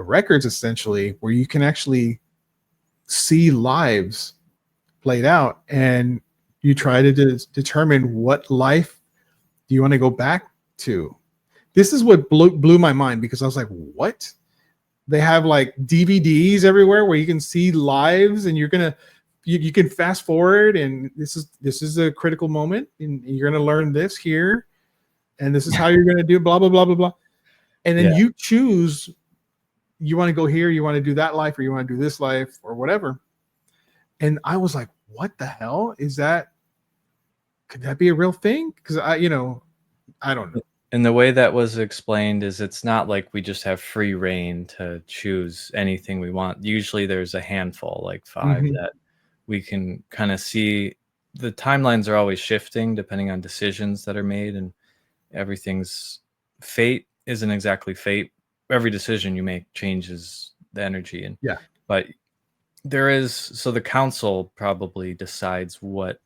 records, essentially, where you can actually see lives played out, and you try to determine what life do you want to go back to. This is what blew my mind, because I was like, what? They have like DVDs everywhere where you can see lives, and you can fast forward, and this is a critical moment, and you're going to learn this here, and this is how you're going to do blah blah blah blah blah. And then you choose, you want to go here, you want to do that life, or you want to do this life, or whatever. And I was like, what the hell is that? Could that be a real thing? Because I don't know. And the way that was explained is, it's not like we just have free reign to choose anything we want. Usually there's a handful, like 5, that we can kind of see. The timelines are always shifting depending on decisions that are made, and everything's fate isn't exactly fate. Every decision you make changes the energy. And but there is, so the council probably decides what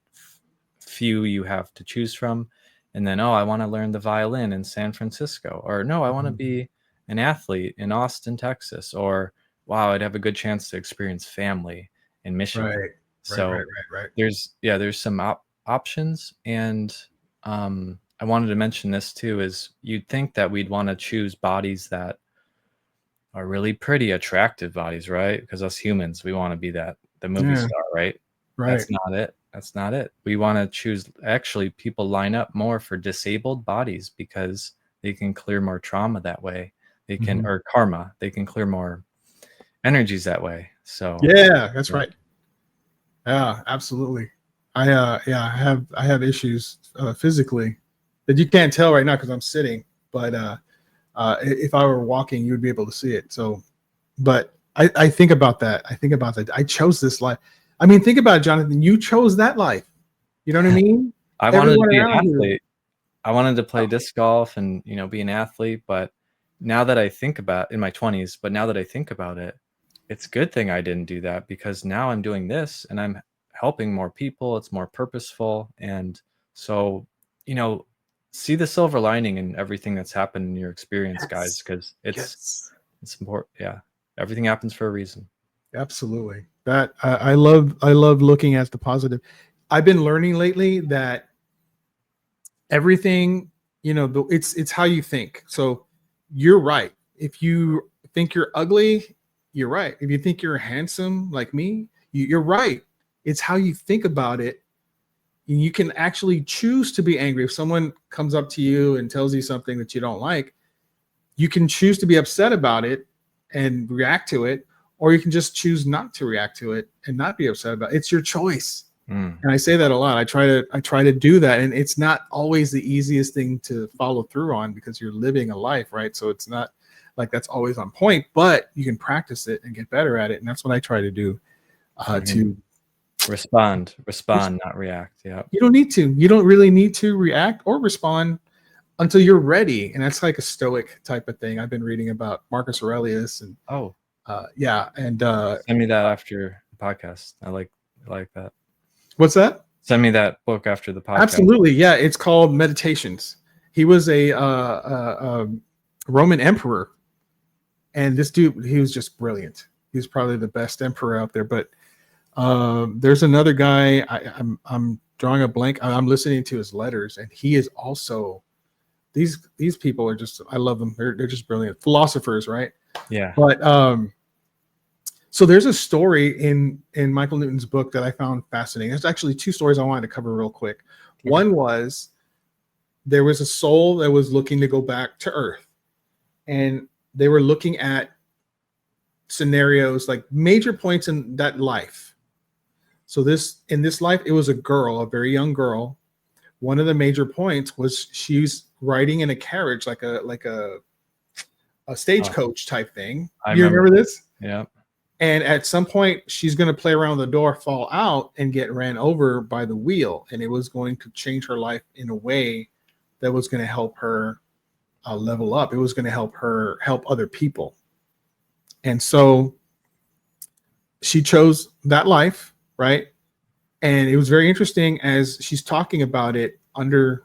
few you have to choose from. And then, I want to learn the violin in San Francisco, or no, I want to be an athlete in Austin, Texas, or wow, I'd have a good chance to experience family in Michigan. Right. So Right. there's some options. And I wanted to mention this too, is you'd think that we'd want to choose bodies that are really pretty, attractive bodies, right? Because us humans, we want to be the movie star, right? That's not it. We want to choose, actually, people line up more for disabled bodies because they can clear more trauma that way. They can, or karma, they can clear more energies that way. So that's right. Yeah, absolutely. I have issues physically that you can't tell right now because I'm sitting, but if I were walking, you would be able to see it. So, but I think about that. I chose this life. I mean, think about it, Jonathan. You chose that life. You know what I mean? I wanted to be an athlete. I wanted to play disc golf and, be an athlete. But now that I think about, in my 20s, but now that I think about it, it's a good thing I didn't do that, because now I'm doing this and I'm helping more people. It's more purposeful. And so, see the silver lining in everything that's happened in your experience, guys, because it's important. Yeah. Everything happens for a reason. Absolutely. That I love looking at the positive. I've been learning lately that everything, it's how you think. So you're right. If you think you're ugly, you're right. If you think you're handsome like me, you're right. It's how you think about it. And you can actually choose to be angry. If someone comes up to you and tells you something that you don't like, you can choose to be upset about it and react to it, or you can just choose not to react to it and not be upset about it. It's your choice. And I say that a lot. I try to do that, and it's not always the easiest thing to follow through on, because you're living a life, right? So it's not like that's always on point, but you can practice it and get better at it, and that's what I try to do. To respond, not react. Yeah. You don't need to. You don't really need to react or respond until you're ready, and that's like a stoic type of thing. I've been reading about Marcus Aurelius, and send me that after the podcast. I like that. What's that? Send me that book after the podcast. Absolutely. Yeah. It's called Meditations. He was a Roman emperor, and this dude, he was just brilliant. He was probably the best emperor out there, but There's another guy. I'm drawing a blank. I'm listening to his letters, and he is also these people are just, I love them. They're just brilliant philosophers, right? Yeah. But so there's a story in Michael Newton's book that I found fascinating. There's actually two stories I wanted to cover real quick. Okay. One was there was a soul that was looking to go back to Earth, and they were looking at scenarios like major points in that life. So in this life, it was a girl, a very young girl. One of the major points was she's riding in a carriage, like a stagecoach type thing. You remember this? Yeah. And at some point, she's going to play around the door, fall out, and get ran over by the wheel. And it was going to change her life in a way that was going to help her level up. It was going to help her help other people. And so she chose that life, right? And it was very interesting as she's talking about it under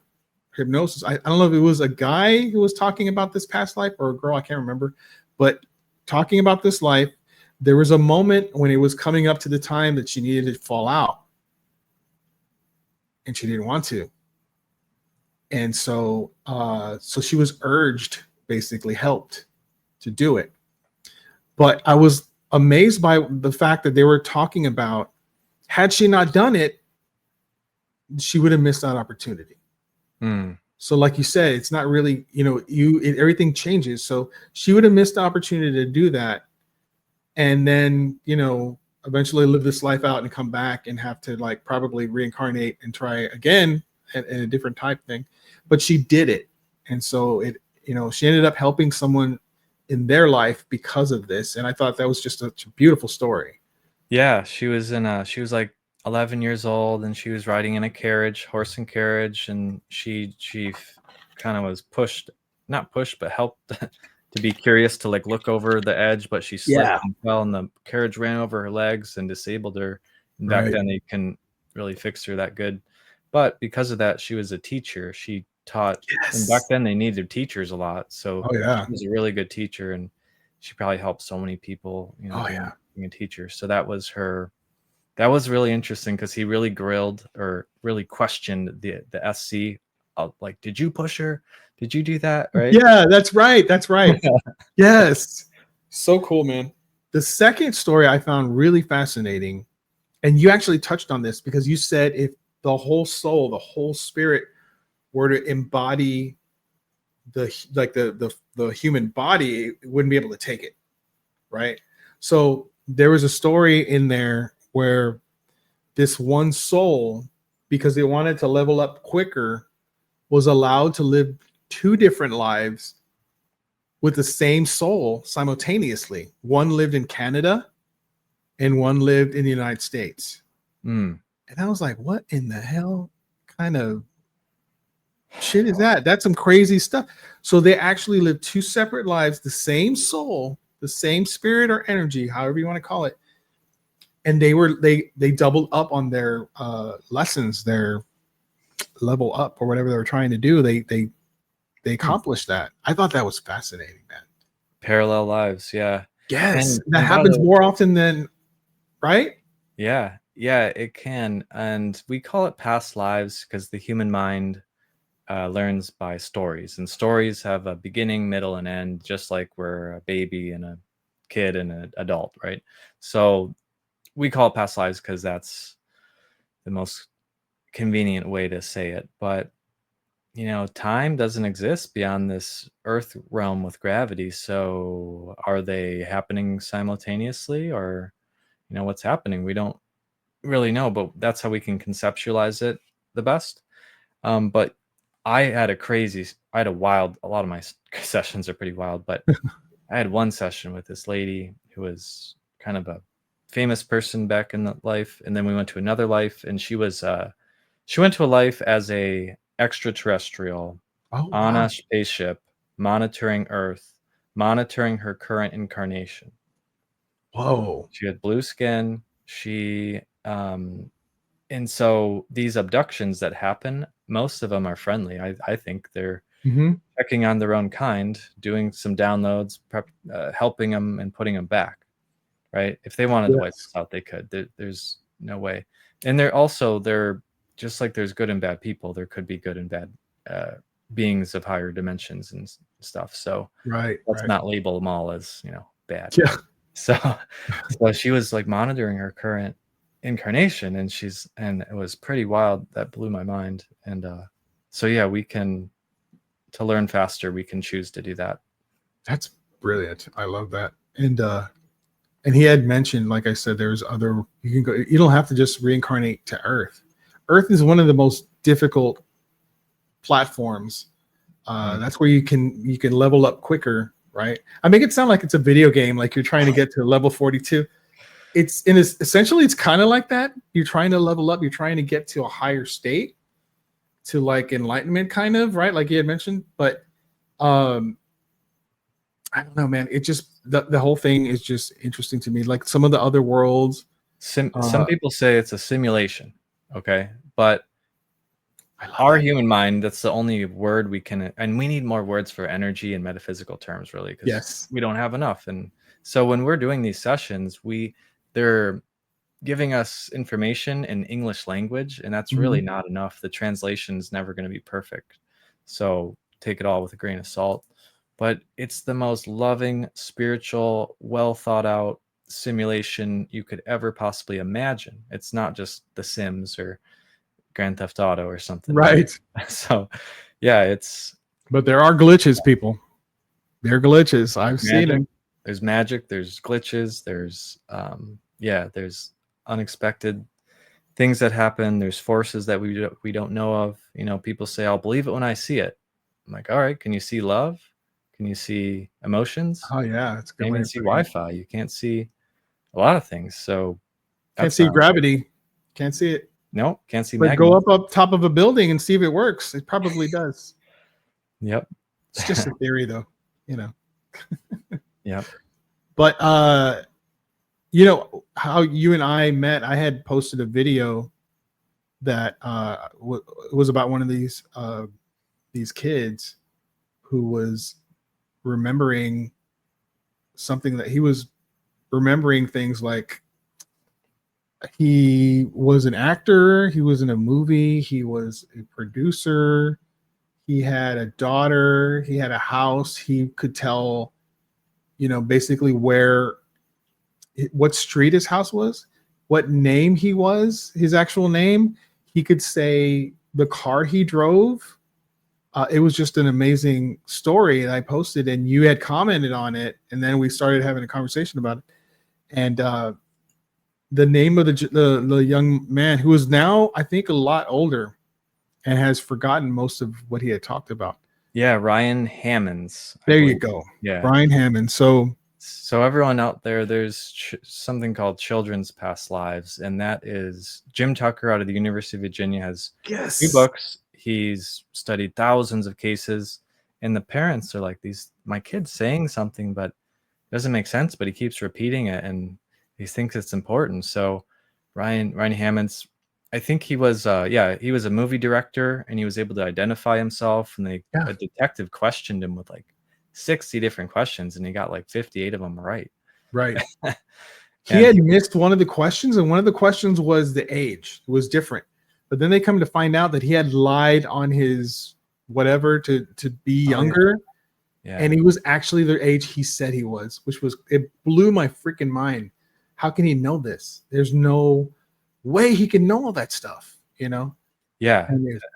hypnosis. I don't know if it was a guy who was talking about this past life or a girl, I can't remember, but talking about this life, there was a moment when it was coming up to the time that she needed to fall out, and she didn't want to. And so she was urged, basically helped to do it. But I was amazed by the fact that they were talking about, had she not done it, she would have missed that opportunity. So like you said, it's not really, everything changes. So she would have missed the opportunity to do that. And then, eventually live this life out and come back and have to like probably reincarnate and try again in a different type thing. But she did it. And so she ended up helping someone in their life because of this. And I thought that was just a beautiful story. Yeah, she was like 11 years old, and she was riding in a carriage, horse and carriage, and she kind of was not pushed, but helped to be curious to like look over the edge, but she slipped and fell, and the carriage ran over her legs and disabled her. And back then they couldn't really fix her that good. But because of that, she was a teacher. She taught, and back then they needed teachers a lot. So she was a really good teacher, and she probably helped so many people, being a teacher. So that was really interesting, because he really grilled or really questioned the SC. Like, did you push her? Did you do that? Right? Yeah, that's right. That's right. Yes. So cool, man. The second story I found really fascinating, and you actually touched on this because you said if the whole soul, the whole spirit were to embody the human body, it wouldn't be able to take it. Right. So there was a story in there where this one soul, because they wanted to level up quicker, was allowed to live two different lives with the same soul simultaneously. One lived in Canada and one lived in the United States. And I was like, what in the hell kind of shit is that? That's some crazy stuff. So they actually lived two separate lives, the same soul, the same spirit or energy, however you want to call it. And they doubled up on their lessons, their level up or whatever they were trying to do. They accomplished that. I thought that was fascinating, man. Parallel lives, yeah. Yes, And that happens more often than, right? Yeah, it can. And we call it past lives because the human mind learns by stories, and stories have a beginning, middle, and end, just like we're a baby and a kid and an adult, right? So we call it past lives because that's the most convenient way to say it. But time doesn't exist beyond this earth realm with gravity. So are they happening simultaneously, or what's happening? We don't really know, but that's how we can conceptualize it the best. But I had a lot of my sessions are pretty wild, but I had one session with this lady who was kind of a famous person back in the life, and then we went to another life, and she went to a life as a extraterrestrial on a spaceship, monitoring Earth, monitoring her current incarnation. Whoa. She had blue skin. And so these abductions that happen, most of them are friendly. I think they're checking on their own kind, doing some downloads, helping them and putting them back. right? If they wanted to wipe Yes. us out, they could. There's no way. And they're just like there's good and bad people. There could be good and bad beings of higher dimensions and stuff. So Right. let's Right. not label them all as bad. Yeah. So so she was like monitoring her current incarnation, and it was pretty wild. That blew my mind. And so yeah, to learn faster, we can choose to do that. That's brilliant. I love that. And he had mentioned, like I said, there's other, you can go, you don't have to just reincarnate to Earth. Earth is one of the most difficult platforms. That's where you can level up quicker, right? I make it sound like it's a video game, like you're trying to get to level 42. Essentially it's kind of like that. You're trying to level up, you're trying to get to a higher state, to like enlightenment, kind of, right? Like you had mentioned. But I don't know, man. It just the whole thing is just interesting to me. Like some of the other worlds. Some people say it's a simulation, okay? But our human mind, that's the only word we can, and we need more words for energy and metaphysical terms, really, because we don't have enough. And so when we're doing these sessions, they're giving us information in English language, and that's really not enough. The translation is never going to be perfect. So take it all with a grain of salt. But it's the most loving, spiritual, well thought out simulation you could ever possibly imagine. It's not just The Sims or Grand Theft Auto or something. Right. So yeah, but there are glitches, people. There are glitches. I've seen them. There's magic, there's glitches, there's there's unexpected things that happen, there's forces that we don't know of. People say, I'll believe it when I see it. I'm like, all right, can you see love? Can you see emotions? Oh yeah, it's good. You can't even see Wi-Fi. You can't see a lot of things. So can't see gravity. Can't see it. No, can't see. But go up top of a building and see if it works. It probably does. Yep. It's just a theory, though. Yep. But how you and I met. I had posted a video that was about one of these kids who was remembering something, that he was remembering things like he was an actor, he was in a movie, he was a producer, he had a daughter, he had a house. He could tell, basically what street his house was, what name he was, his actual name. He could say the car he drove. It was just an amazing story, and I posted, and you had commented on it, and then we started having a conversation about it. And the name of the young man, who is now, I think, a lot older and has forgotten most of what he had talked about. Yeah, Ryan Hammonds. There you go. Yeah, Ryan Hammond. So everyone out there, there's something called Children's Past Lives, and that is Jim Tucker out of the University of Virginia has 2 books. He's studied thousands of cases, and the parents are like, my kid's saying something, but it doesn't make sense, but he keeps repeating it, and he thinks it's important. So Ryan Hammonds, I think he was he was a movie director, and he was able to identify himself, and a detective questioned him with like 60 different questions, and he got like 58 of them right. He had missed one of the questions, and one of the questions was the age. It was different. But then they come to find out that he had lied on his whatever to be younger. Yeah. And he was actually the age he said he was, it blew my freaking mind. How can he know this? There's no way he can know all that stuff, Yeah,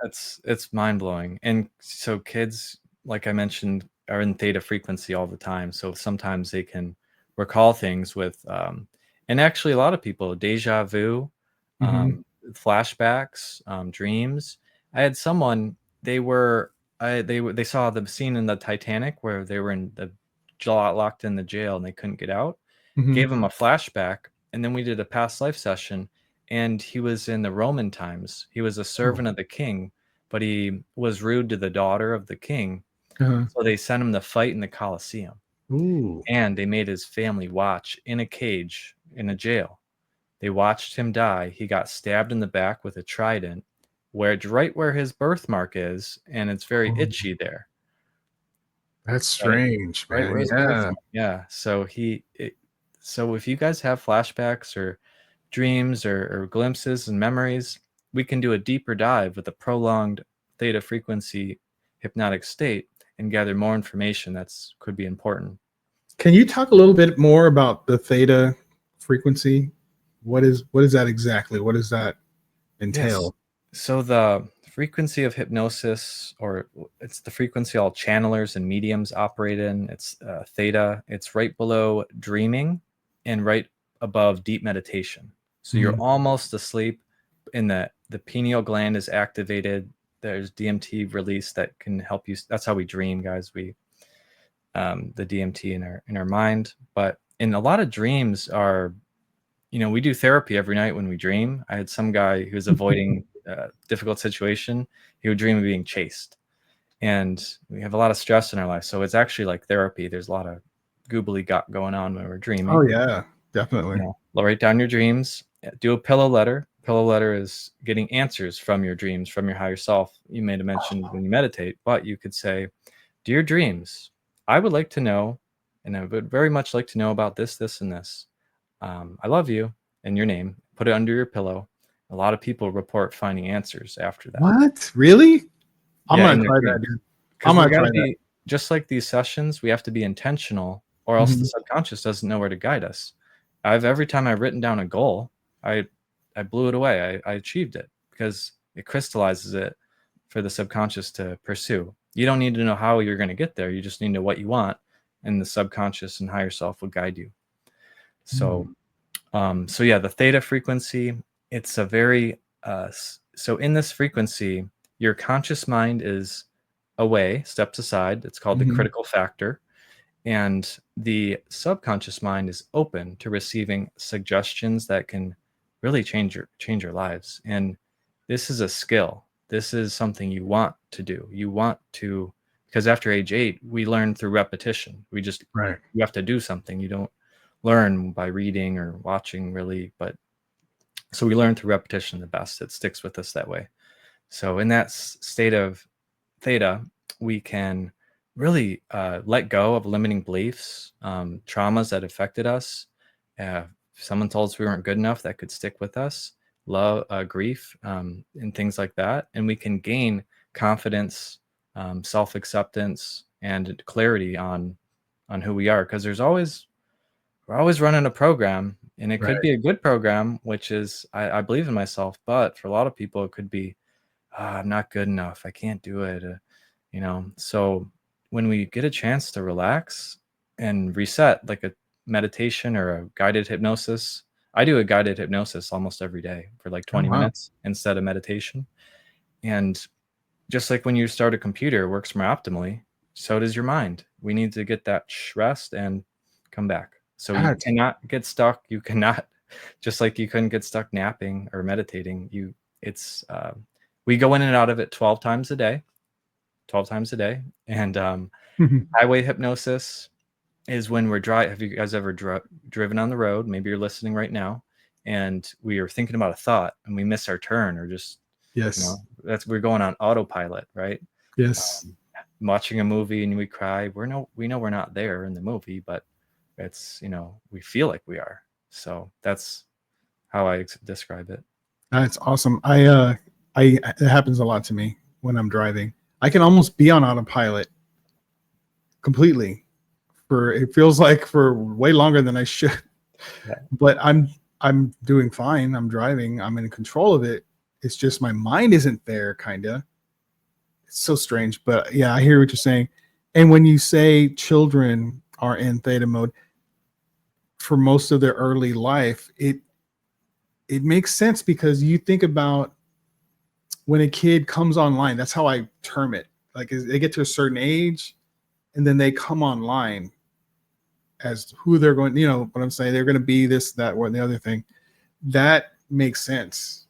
it's mind-blowing. And so kids, like I mentioned, are in theta frequency all the time. So sometimes they can recall things with and actually a lot of people, deja vu, flashbacks, dreams. I had someone, they saw the scene in the Titanic where they were locked in the jail and they couldn't get out. Gave him a flashback, and then we did a past life session, and he was in the Roman times. He was a servant of the king, but he was rude to the daughter of the king. So they sent him to fight in the Colosseum. And they made his family watch in a cage in a jail. They watched him die. He got stabbed in the back with a trident, right where his birthmark is, and it's very itchy there. That's strange, man. Right, yeah. So So if you guys have flashbacks or dreams or glimpses and memories, we can do a deeper dive with a prolonged theta frequency hypnotic state and gather more information that's could be important. Can you talk a little bit more about the theta frequency? What is that exactly? What does that entail? So the frequency of hypnosis, or it's the frequency all channelers and mediums operate in, it's theta. It's right below dreaming and right above deep meditation. So you're almost asleep, and the pineal gland is activated. There's DMT release that can help you. That's how we dream, guys. We the DMT in our mind. But in a lot of dreams are, we do therapy every night when we dream. I had some guy who was avoiding a difficult situation. He would dream of being chased, and we have a lot of stress in our life. So it's actually like therapy. There's a lot of goobly got going on when we're dreaming. Oh yeah, definitely. Write down your dreams. Do a pillow letter. Pillow letter is getting answers from your dreams, from your higher self. You made a mention when you meditate, but you could say, "Dear dreams, I would like to know, and I would very much like to know about this, this, and this. I love you," and your name. Put it under your pillow. A lot of people report finding answers after that. What? Really? I'm Yeah, gonna try that, dude. I'm gonna try that. Just like these sessions, we have to be intentional, or else the Mhm. subconscious doesn't know where to guide us. Every time I've written down a goal, I blew it away. I achieved it because it crystallizes it for the subconscious to pursue. You don't need to know how you're going to get there. You just need to know what you want, and the subconscious and higher self will guide you. So, so yeah, the theta frequency, it's a very, so in this frequency, your conscious mind is away, steps aside. It's called the critical factor. And the subconscious mind is open to receiving suggestions that can really change your lives. And this is a skill. This is something you want to do. You want to, because after age 8, we learn through repetition. You have to do something. You don't learn by reading or watching really, but so we learn through repetition the best. It sticks with us that way. So in that state of theta, we can really let go of limiting beliefs, traumas that affected us. Someone told us we weren't good enough, that could stick with us, love, grief, and things like that. And we can gain confidence, self-acceptance, and clarity on who we are. Because we're always running a program, and it could be a good program, which is I believe in myself. But for a lot of people, it could be, I'm not good enough. I can't do it. So when we get a chance to relax and reset, like a meditation or a guided hypnosis, I do a guided hypnosis almost every day for like 20 minutes instead of meditation. And just like when you start a computer, it works more optimally, so does your mind. We need to get that rest and come back. So you cannot get stuck. You cannot, just like you couldn't get stuck napping or meditating. We go in and out of it 12 times a day. And highway hypnosis is when we're driving. Have you guys ever driven on the road? Maybe you're listening right now, and we are thinking about a thought and we miss our turn, or just we're going on autopilot, right? Yes. Watching a movie and we cry. We know we're not there in the movie, but it's we feel like we are. So that's how I describe it. That's awesome. It happens a lot to me when I'm driving. I can almost be on autopilot completely it feels like for way longer than I should. But I'm doing fine. I'm driving. I'm in control of it. It's just my mind isn't there, kind of. It's so strange. But yeah, I hear what you're saying. And when you say children are in theta mode for most of their early life, it makes sense, because you think about when a kid comes online, that's how I term it. Like they get to a certain age and then they come online as who they're going, what I'm saying, they're going to be this, that, or the other thing. That makes sense.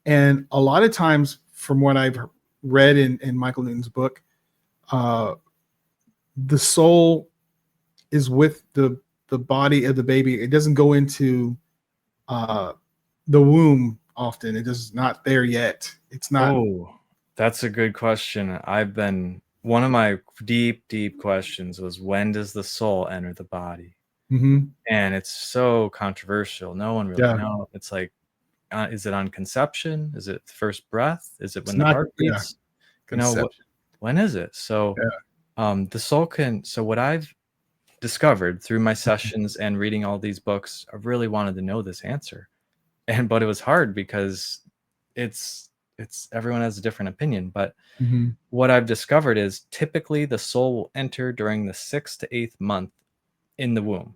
And a lot of times, from what I've read in Michael Newton's book, the soul is with the body of the baby. It doesn't go into the womb often. It is not there yet. It's not. Oh, that's a good question. One of my deep questions was, when does the soul enter the body? Mm-hmm. and it's so controversial. No one really Yeah. knows. It's like, is it on conception? Is it first breath? Is it It's when the not. heart Yeah. beats? Conception. When is it? So Yeah. the soul can. So what I've discovered through my sessions and reading all these books, I really wanted to know this answer, but it was hard because it's everyone has a different opinion. But Mm-hmm. what I've discovered is typically the soul will enter during the 6th to 8th month in the womb.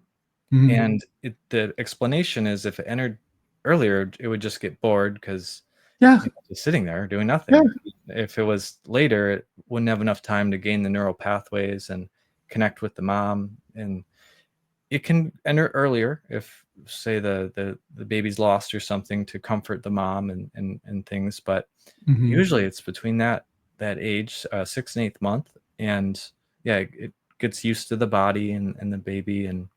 Mm-hmm. And the explanation is if it entered earlier, it would just get bored because Yeah. just sitting there doing Yeah. nothing. If it was later, it wouldn't have enough time to gain the neural pathways and connect with the mom. And it can enter earlier if, say, the baby's lost or something, to comfort the mom and things. But Mm-hmm. usually it's between that age, 6th and 8th month, and yeah, it gets used to the body and the baby, and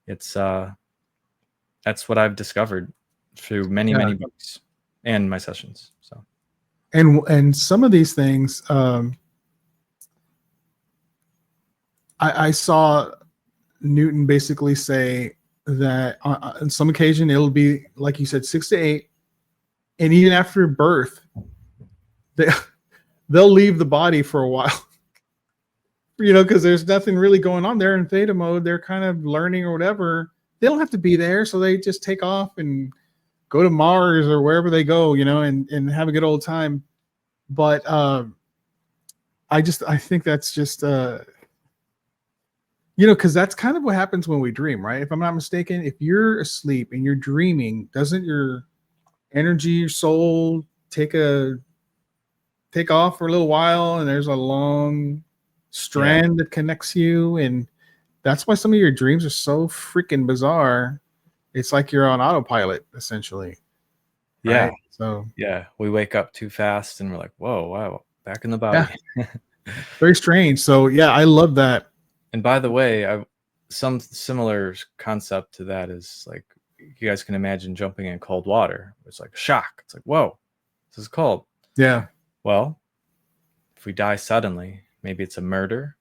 it's that's what I've discovered through many books and my sessions. So And some of these things, I saw Newton basically say that on some occasion it'll be like you said, 6 to 8, and even after birth, they they'll leave the body for a while. Because there's nothing really going on there in theta mode. They're kind of learning or whatever. They don't have to be there, so they just take off and go to Mars or wherever they go, and have a good old time. But I think that's just because that's kind of what happens when we dream, right? If I'm not mistaken, if you're asleep and you're dreaming, doesn't your energy, your soul take off for a little while, and there's a long strand that connects you, and that's why some of your dreams are so freaking bizarre. It's like you're on autopilot, essentially. yeah, right? So yeah, we wake up too fast and we're like, whoa, wow, back in the body. very strange. So yeah, I love that. And by the way, some similar concept to that is like, you guys can imagine jumping in cold water. It's like shock. It's like, whoa, this is cold. Yeah. Well, if we die suddenly, maybe it's a murder.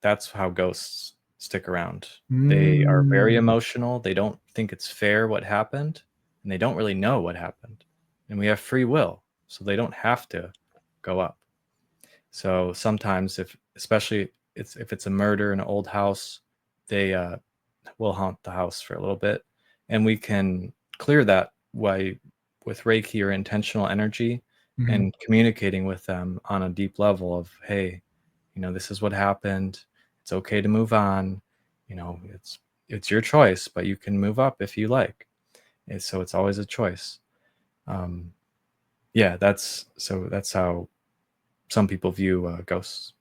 That's how ghosts stick around. They are very emotional. They don't think it's fair what happened, and they don't really know what happened. And we have free will, so they don't have to go up. So sometimes, especially if it's a murder in an old house, they will haunt the house for a little bit, and we can clear that with Reiki or intentional energy, and communicating with them on a deep level of, hey, this is what happened. It's okay to move on. It's your choice, but you can move up if you like. And so it's always a choice. That's how some people view ghosts.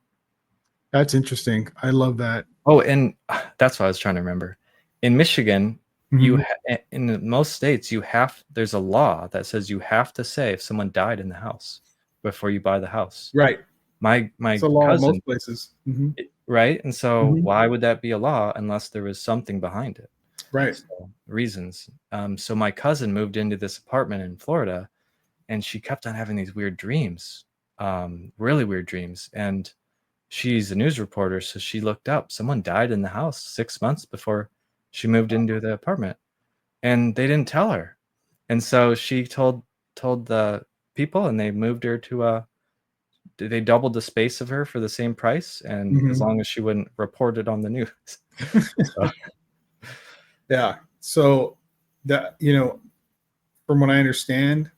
That's interesting. I love that. Oh, and that's what I was trying to remember. In Michigan, in most states, there's a law that says you have to say if someone died in the house before you buy the house. Right. My It's a law in cousin, most places. right? And so why would that be a law unless there was something behind it? Right. So, reasons. So my cousin moved into this apartment in Florida, and she kept on having these weird dreams, really weird dreams. And she's a news reporter, so she looked up. Someone died in the house 6 months before she moved into the apartment, and they didn't tell her. And so she told the people, and they moved her to they doubled the space of her for the same price, and as long as she wouldn't report it on the news. So. Yeah. So that, from what I understand,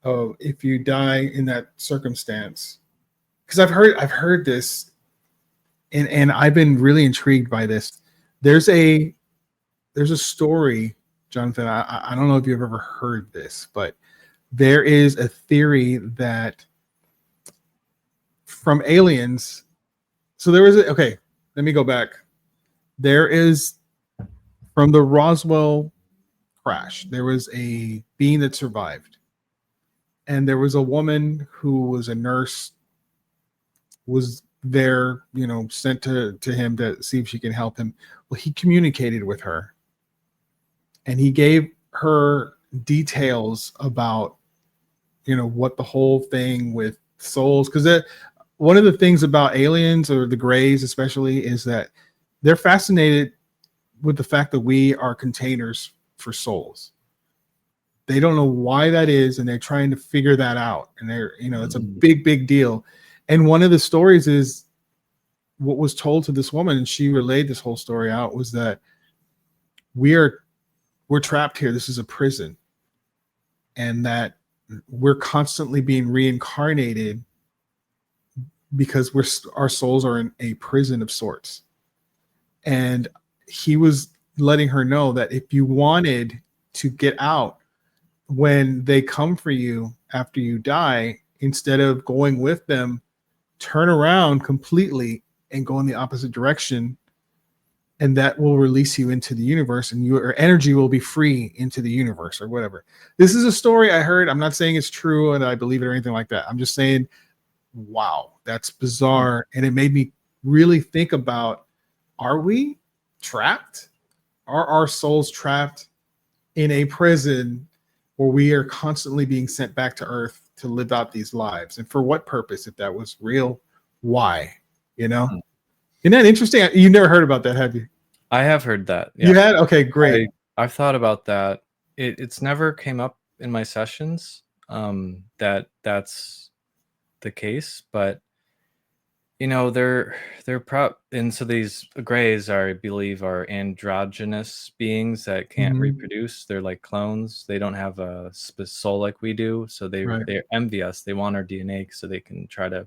if you die in that circumstance, because I've heard this, and I've been really intrigued by this. There's a story, Jonathan. I don't know if you've ever heard this, but there is a theory that from aliens. So there was okay. Let me go back. There is, from the Roswell crash, there was a being that survived, and there was a woman who was a nurse, was there, sent to him to see if she can help him. Well, he communicated with her, and he gave her details about, what the whole thing with souls, because one of the things about aliens, or the Greys especially, is that they're fascinated with the fact that we are containers for souls. They don't know why that is, and they're trying to figure that out. And they're, it's a big deal. And one of the stories is what was told to this woman, and she relayed this whole story out, was that we're trapped here. This is a prison, and that we're constantly being reincarnated because our souls are in a prison of sorts. And he was letting her know that if you wanted to get out, when they come for you after you die, instead of going with them, turn around completely and go in the opposite direction, and that will release you into the universe, and your energy will be free into the universe, or whatever. This is a story I heard. I'm not saying it's true and I believe it or anything like that. I'm just saying, wow, that's bizarre. And it made me really think about, are we trapped? Are our souls trapped in a prison where we are constantly being sent back to Earth to live out these lives? And for what purpose? If that was real, why? Isn't that interesting? You never heard about that, have you? I have heard that. You had? Okay, great. I've thought about that. It's never came up in my sessions, that's the case, but they're and so these grays are, I believe, are androgynous beings that can't reproduce. They're like clones. They don't have a soul like we do, so they envy us. They want our DNA so they can try to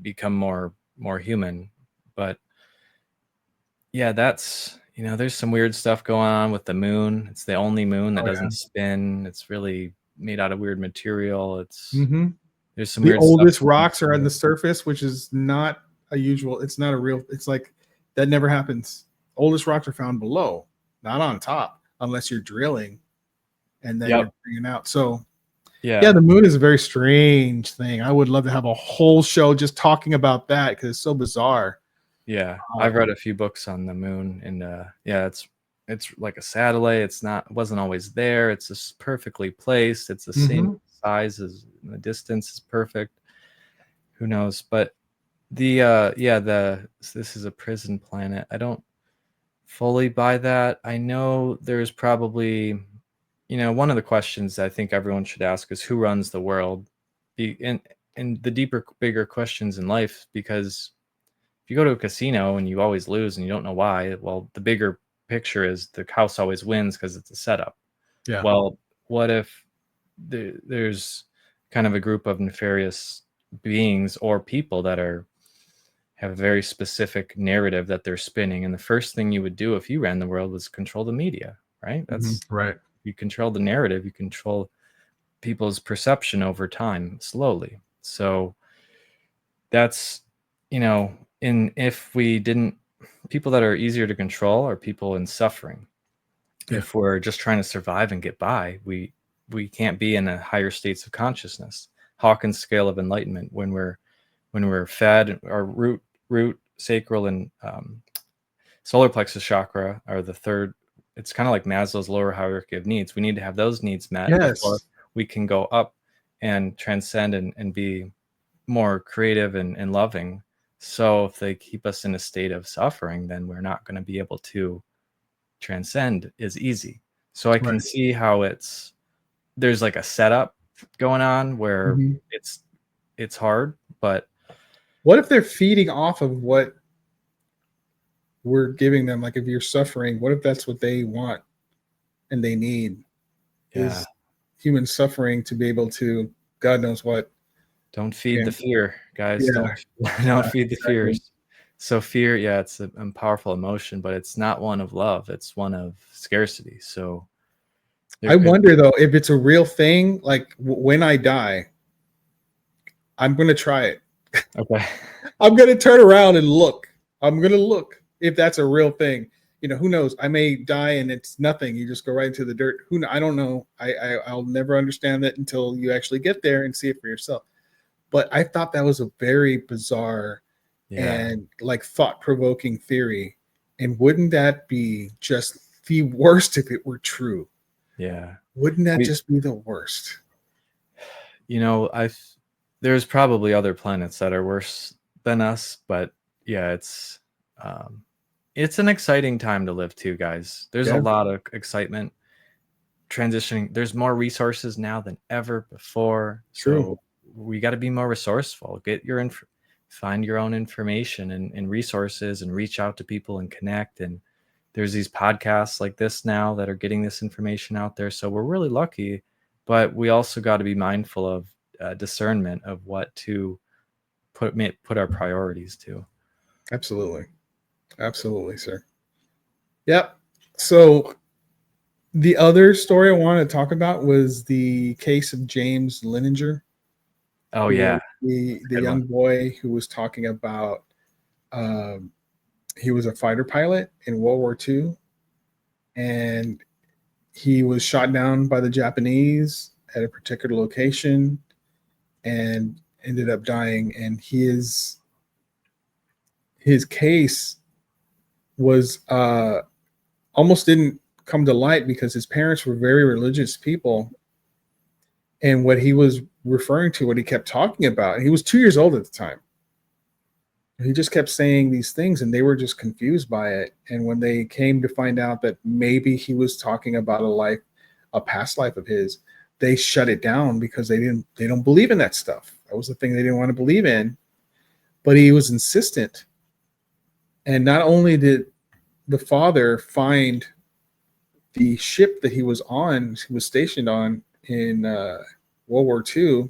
become more human. But yeah, that's there's some weird stuff going on with the moon. It's the only moon that doesn't spin. It's really made out of weird material. It's there's some weird oldest stuff. rocks are on the surface, which is not a usual. It's not a real. It's like that never happens. Oldest rocks are found below, not on top, unless you're drilling, and then you're bringing out. So yeah, the moon is a very strange thing. I would love to have a whole show just talking about that because it's so bizarre. Yeah, I've read a few books on the moon, and it's like a satellite. It wasn't always there. It's just perfectly placed. It's the same size as the distance is perfect. Who knows? But this is a prison planet. I don't fully buy that. I know there's probably, one of the questions I think everyone should ask is who runs the world, and the deeper, bigger questions in life, because if you go to a casino and you always lose and you don't know why, well, the bigger picture is the house always wins because it's a setup. Yeah. Well, what if there's kind of a group of nefarious beings or people that have a very specific narrative that they're spinning, and the first thing you would do if you ran the world was control the media, right? That's right. You control the narrative, you control people's perception over time slowly. So that's if we didn't, people that are easier to control are people in suffering. If we're just trying to survive and get by, we can't be in a higher states of consciousness. Hawkins scale of enlightenment, when we're fed, our root, sacral, and solar plexus chakra are the third. It's kind of like Maslow's lower hierarchy of needs. We need to have those needs met before we can go up and transcend and be more creative and loving. So if they keep us in a state of suffering, then we're not going to be able to transcend as easy. So I can see how there's like a setup going on where it's hard. But what if they're feeding off of what we're giving them? Like if you're suffering, what if that's what they want and they need is human suffering to be able to, God knows what. Don't feed the fear, guys. Don't feed the fears. So fear, it's a powerful emotion, but it's not one of love. It's one of scarcity. So I wonder though, if it's a real thing, like when I die, I'm going to try it. Okay. I'm going to turn around and look. I'm going to look if that's a real thing. Who knows? I may die and it's nothing. You just go right into the dirt. I don't know. I'll never understand that until you actually get there and see it for yourself. But I thought that was a very bizarre and like thought-provoking theory. And wouldn't that be just the worst if it were true? Yeah. Wouldn't that just be the worst? There's probably other planets that are worse than us, but it's it's an exciting time to live too, guys. There's Yeah. a lot of excitement transitioning. There's more resources now than ever before. True. So we got to be more resourceful. Get your find your own information and resources, and reach out to people and connect. And there's these podcasts like this now that are getting this information out there. So we're really lucky, but we also got to be mindful of discernment of what to put our priorities to. Absolutely. Absolutely, sir. Yep. So the other story I wanted to talk about was the case of James Linenger. Oh yeah, the good young one. boy who was talking about he was a fighter pilot in World War II, and he was shot down by the Japanese at a particular location and ended up dying. And his case was almost didn't come to light because his parents were very religious people. And what he was referring to, what he kept talking about, he was 2 years old at the time. He just kept saying these things and they were just confused by it. And when they came to find out that maybe he was talking about a past life of his, they shut it down because they don't believe in that stuff. That was the thing they didn't want to believe in. But he was insistent. And not only did the father find the ship that he was stationed on in World War II,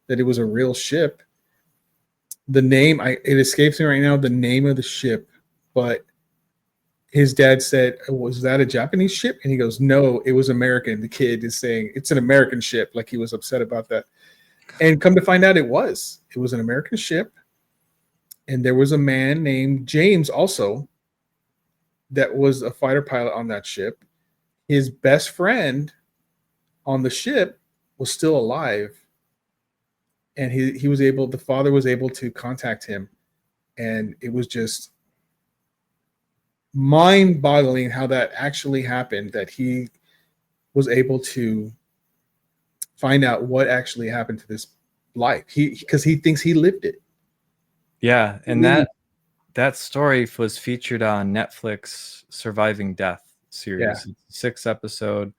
that it was a real ship. The name, it escapes me right now, the name of the ship, but his dad said, was that a Japanese ship? And he goes, no, it was American. The kid is saying it's an American ship, like he was upset about that. And come to find out it was an American ship. And there was a man named James also that was a fighter pilot on that ship. His best friend on the ship was still alive. And the father was able to contact him. And it was just mind-boggling how that actually happened, that he was able to find out what actually happened to this life. Because he thinks he lived it. Yeah, and that story was featured on Netflix Surviving Death series. Yeah. 6 episode.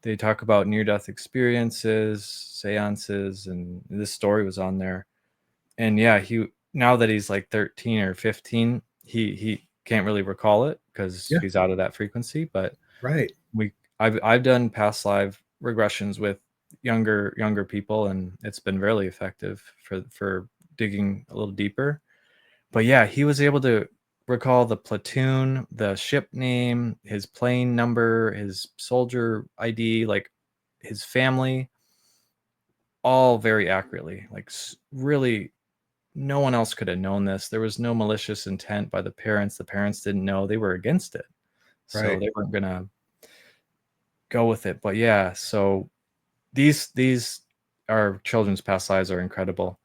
They talk about near-death experiences, seances, and this story was on there. And yeah, now that he's like 13 or 15, he can't really recall it because he's out of that frequency. But right, I've done past life regressions with younger people, and it's been really effective for digging a little deeper. But yeah, he was able to recall the platoon, the ship name, his plane number, his soldier ID, like his family, all very accurately. Like really, no one else could have known this. There was no malicious intent by the parents. The parents didn't know. They were against it. So right. they weren't going to go with it. But yeah, so these our children's past lives are incredible.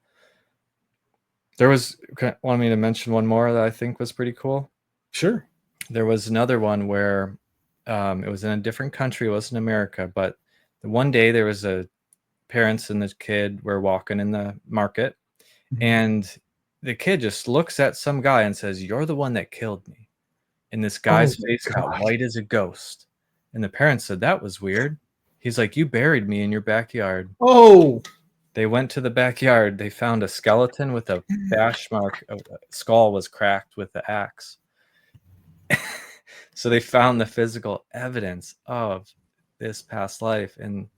There was, want me to mention one more that I think was pretty cool? Sure. There was another one where it was in a different country. It wasn't America, but one day there was parents and the kid were walking in the market, and the kid just looks at some guy and says, "You're the one that killed me." And this guy's face got white as a ghost. And the parents said, "That was weird." He's like, "You buried me in your backyard." Oh, They went to the backyard. They found a skeleton with a bash mark. A skull was cracked with the axe. So they found the physical evidence of this past life. And,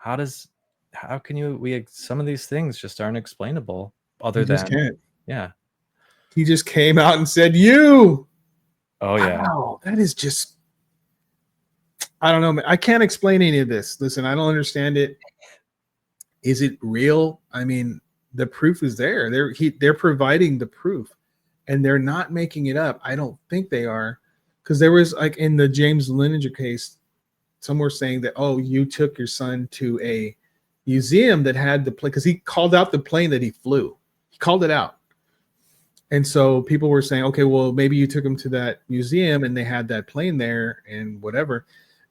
how can some of these things just aren't explainable other than, can't. Yeah. He just came out and said, "You." Oh yeah. Wow, that is just, I don't know, man. I can't explain any of this. Listen, I don't understand it. Is it real? I mean, the proof is there. They're providing the proof, and they're not making it up. I don't think they are, because there was, like, in the James Linenger case, some were saying that, oh, you took your son to a museum that had the plane, because he called out the plane that he flew. He called it out. And so people were saying, okay, well, maybe you took him to that museum and they had that plane there and whatever.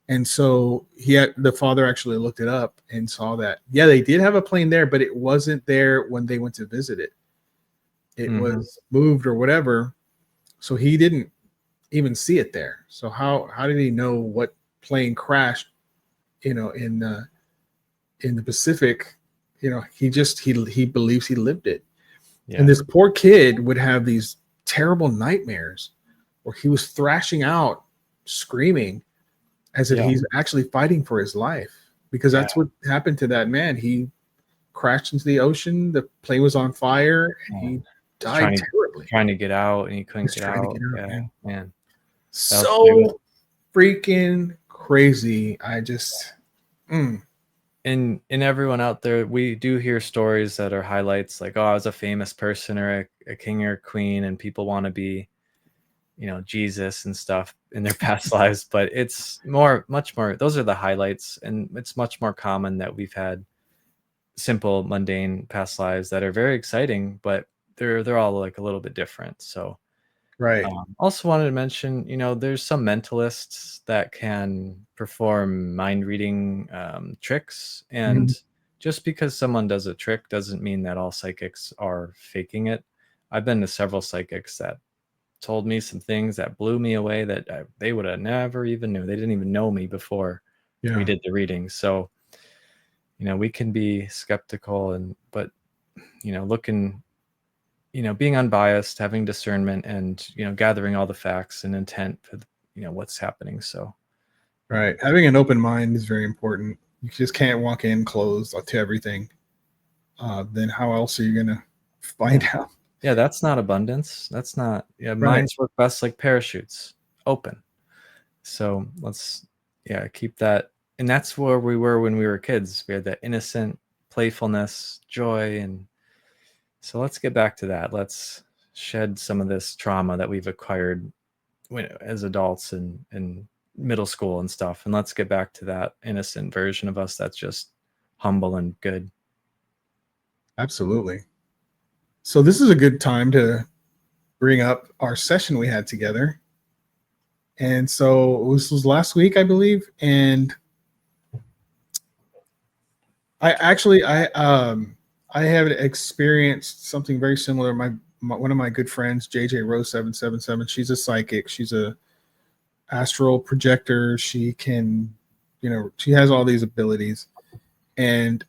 And so the father actually looked it up and saw that, yeah, they did have a plane there, but it wasn't there when they went to visit it. It was moved or whatever. So he didn't even see it there. So how did he know what plane crashed, in the Pacific? He believes he lived it. Yeah. And this poor kid would have these terrible nightmares where he was thrashing out, screaming as if Yeah. he's actually fighting for his life, because that's what happened to that man. He crashed into the ocean. The plane was on fire, and he died terribly. Trying to get out, and he couldn't get out. Man. Man. So freaking crazy. I just And everyone out there, we do hear stories that are highlights, like, oh, I was a famous person or a king or a queen, and people want to be, Jesus and stuff in their past lives. But it's much more, those are the highlights. And it's much more common that we've had simple, mundane past lives that are very exciting, but they're all like a little bit different. So right. Also wanted to mention, there's some mentalists that can perform mind reading tricks. And just because someone does a trick doesn't mean that all psychics are faking it. I've been to several psychics that told me some things that blew me away that they would have never even knew. They didn't even know me before we did the reading. So, we can be skeptical but looking, being unbiased, having discernment, and gathering all the facts and intent for what's happening. So right, having an open mind is very important. You just can't walk in closed to everything. Then how else are you gonna find out? Yeah, that's not abundance. That's not. Yeah, Right. Minds work best like parachutes, open. So let's keep that. And that's where we were when we were kids. We had that innocent playfulness, joy, and so let's get back to that. Let's shed some of this trauma that we've acquired as adults and in middle school and stuff. And let's get back to that innocent version of us that's just humble and good. Absolutely. So this is a good time to bring up our session we had together. And so this was last week, I believe. And I have experienced something very similar. One of my good friends, JJ Rose 777, she's a psychic. She's a astral projector. She can, she has all these abilities. And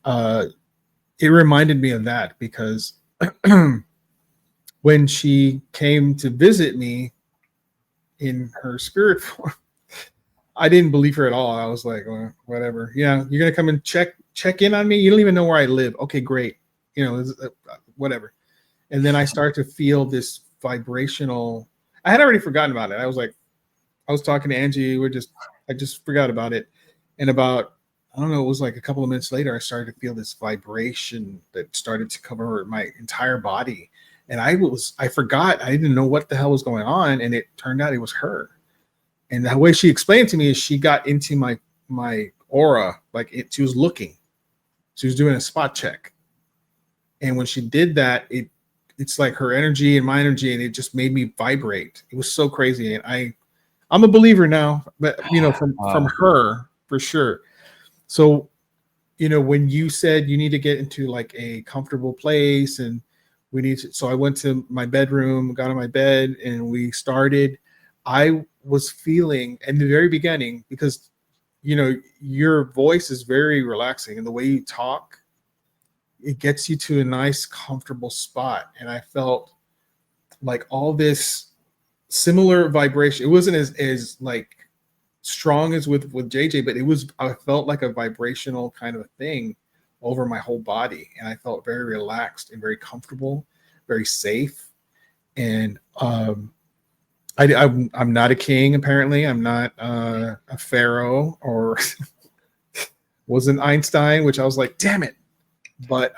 it reminded me of that because when she came to visit me in her spirit form, I didn't believe her at all. I was like, well, whatever. Yeah, you're gonna come and check in on me. You don't even know where I live. Okay, great. Whatever. And then I start to feel this vibrational. I had already forgotten about it. I was talking to Angie. I just forgot about it. And about, I don't know, it was like a couple of minutes later, I started to feel this vibration that started to cover my entire body. And I forgot. I didn't know what the hell was going on. And it turned out it was her. And the way she explained to me is she got into my aura, she was looking. She was doing a spot check. And when she did that, it's like her energy and my energy, and it just made me vibrate. It was so crazy. And I'm a believer now, but from her for sure. So, when you said you need to get into like a comfortable place and so I went to my bedroom, got on my bed, and we started. I was feeling in the very beginning, because, your voice is very relaxing and the way you talk, it gets you to a nice, comfortable spot. And I felt like all this similar vibration. It wasn't as like strong as with JJ, but I felt like a vibrational kind of a thing over my whole body. And I felt very relaxed and very comfortable, very safe. And I'm not a king, apparently. I'm not a pharaoh or wasn't Einstein, which I was like, damn it. But